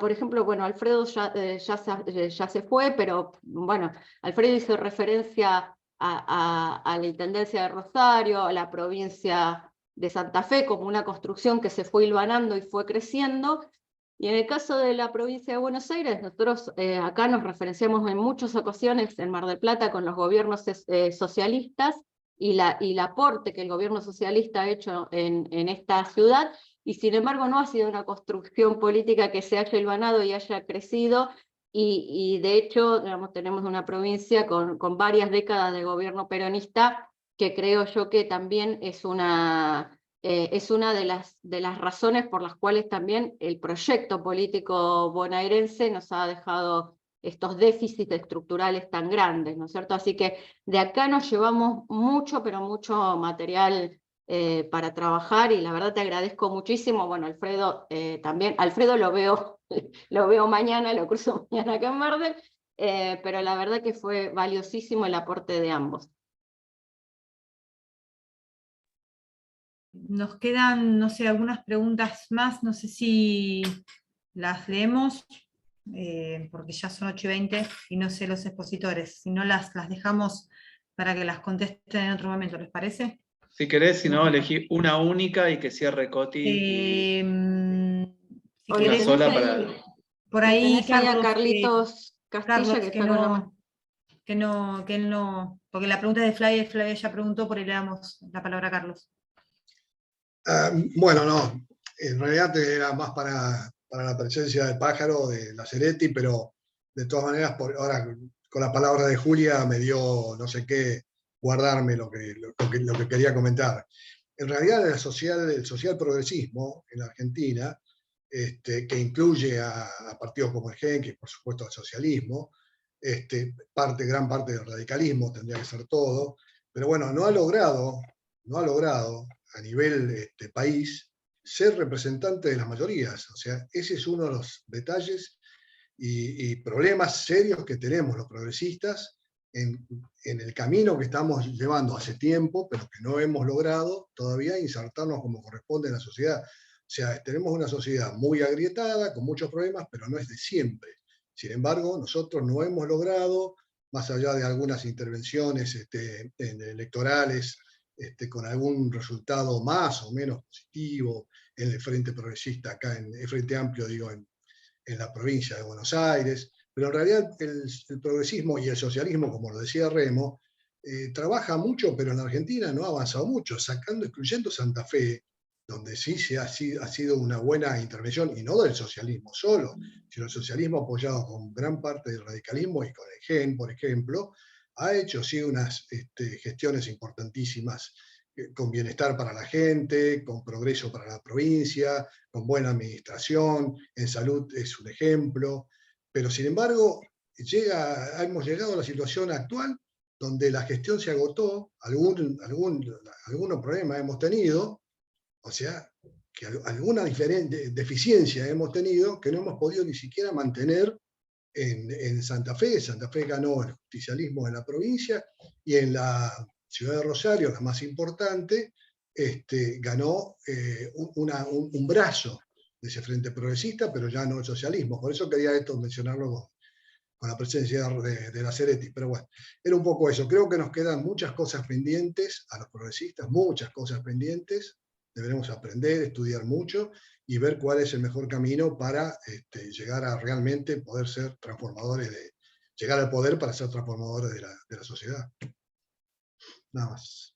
Por ejemplo, bueno, Alfredo ya se fue, pero bueno, Alfredo hizo referencia a la Intendencia de Rosario, a la provincia de Santa Fe, como una construcción que se fue hilvanando y fue creciendo. Y en el caso de la provincia de Buenos Aires, nosotros acá nos referenciamos en muchas ocasiones en Mar del Plata con los gobiernos socialistas y el aporte que el gobierno socialista ha hecho en esta ciudad, y sin embargo no ha sido una construcción política que se haya hilvanado y haya crecido, y de hecho, digamos, tenemos una provincia con varias décadas de gobierno peronista, que creo yo que también es una de las razones por las cuales también el proyecto político bonaerense nos ha dejado estos déficits estructurales tan grandes, ¿no es cierto? Así que de acá nos llevamos mucho, pero mucho material para trabajar, y la verdad te agradezco muchísimo. Bueno, Alfredo también, Alfredo lo veo mañana, lo cruzo mañana acá en Mar del, pero la verdad que fue valiosísimo el aporte de ambos. Nos quedan, no sé, algunas preguntas más, no sé si las leemos, porque ya son 8:20 y no sé los expositores, si no las dejamos para que las contesten en otro momento, ¿les parece? Si querés, si no, elegí una única y que cierre Coti. Si Una querés, sola para... por ahí, Tenés ahí a Carlos, Carlitos Castilla, Carlos, que sacó que él no, porque la pregunta es de Flavia, y Flavia ya preguntó, por ahí le damos la palabra a Carlos. Bueno, no, en realidad era más para la presencia del pájaro, de la Cereti, pero de todas maneras, ahora con la palabra de Julia me dio no sé qué guardarme lo que quería comentar. En realidad el social progresismo en la Argentina, que incluye a partidos como el GEN, que por supuesto el socialismo, gran parte del radicalismo, tendría que ser todo, pero bueno, no ha logrado a nivel país ser representante de las mayorías. O sea, ese es uno de los detalles y problemas serios que tenemos los progresistas en el camino que estamos llevando hace tiempo, pero que no hemos logrado todavía insertarnos como corresponde en la sociedad. O sea, tenemos una sociedad muy agrietada, con muchos problemas, pero no es de siempre. Sin embargo, nosotros no hemos logrado, más allá de algunas intervenciones electorales, con algún resultado más o menos positivo en el Frente Progresista, acá en el Frente Amplio, digo, en la provincia de Buenos Aires, pero en realidad el progresismo y el socialismo, como lo decía Remo, trabaja mucho, pero en la Argentina no ha avanzado mucho, excluyendo Santa Fe, donde sí ha sido una buena intervención, y no del socialismo solo, sino el socialismo apoyado con gran parte del radicalismo y con el GEN, por ejemplo, ha hecho sí unas gestiones importantísimas, con bienestar para la gente, con progreso para la provincia, con buena administración, en salud es un ejemplo, pero sin embargo hemos llegado a la situación actual donde la gestión se agotó, algunos problemas hemos tenido, o sea, que alguna deficiencia hemos tenido que no hemos podido ni siquiera mantener en Santa Fe. Santa Fe ganó el justicialismo en la provincia, y en la ciudad de Rosario, la más importante, ganó un brazo de ese frente progresista, pero ya no el socialismo. Por eso quería mencionarlo con la presencia de la Cereti. Pero bueno, era un poco eso. Creo que nos quedan muchas cosas pendientes a los progresistas, muchas cosas pendientes. Deberemos aprender, estudiar mucho y ver cuál es el mejor camino para llegar a realmente poder ser transformadores, llegar al poder para ser transformadores de la sociedad. Nada más.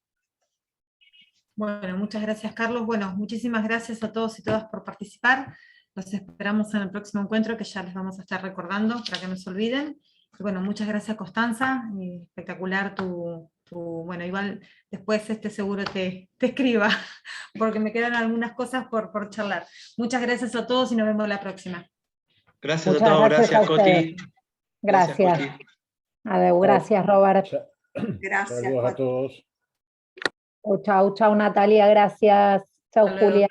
Bueno, muchas gracias, Carlos. Bueno, muchísimas gracias a todos y todas por participar. Los esperamos en el próximo encuentro, que ya les vamos a estar recordando para que no se olviden. Y bueno, muchas gracias, Constanza. Espectacular bueno, igual después seguro te escriba, porque me quedan algunas cosas por charlar. Muchas gracias a todos y nos vemos la próxima. Gracias a todos, gracias Coti. Gracias. Adeu, gracias Robert. Gracias. Saludos a todos. Chau, Natalia, gracias. Chau, Julia.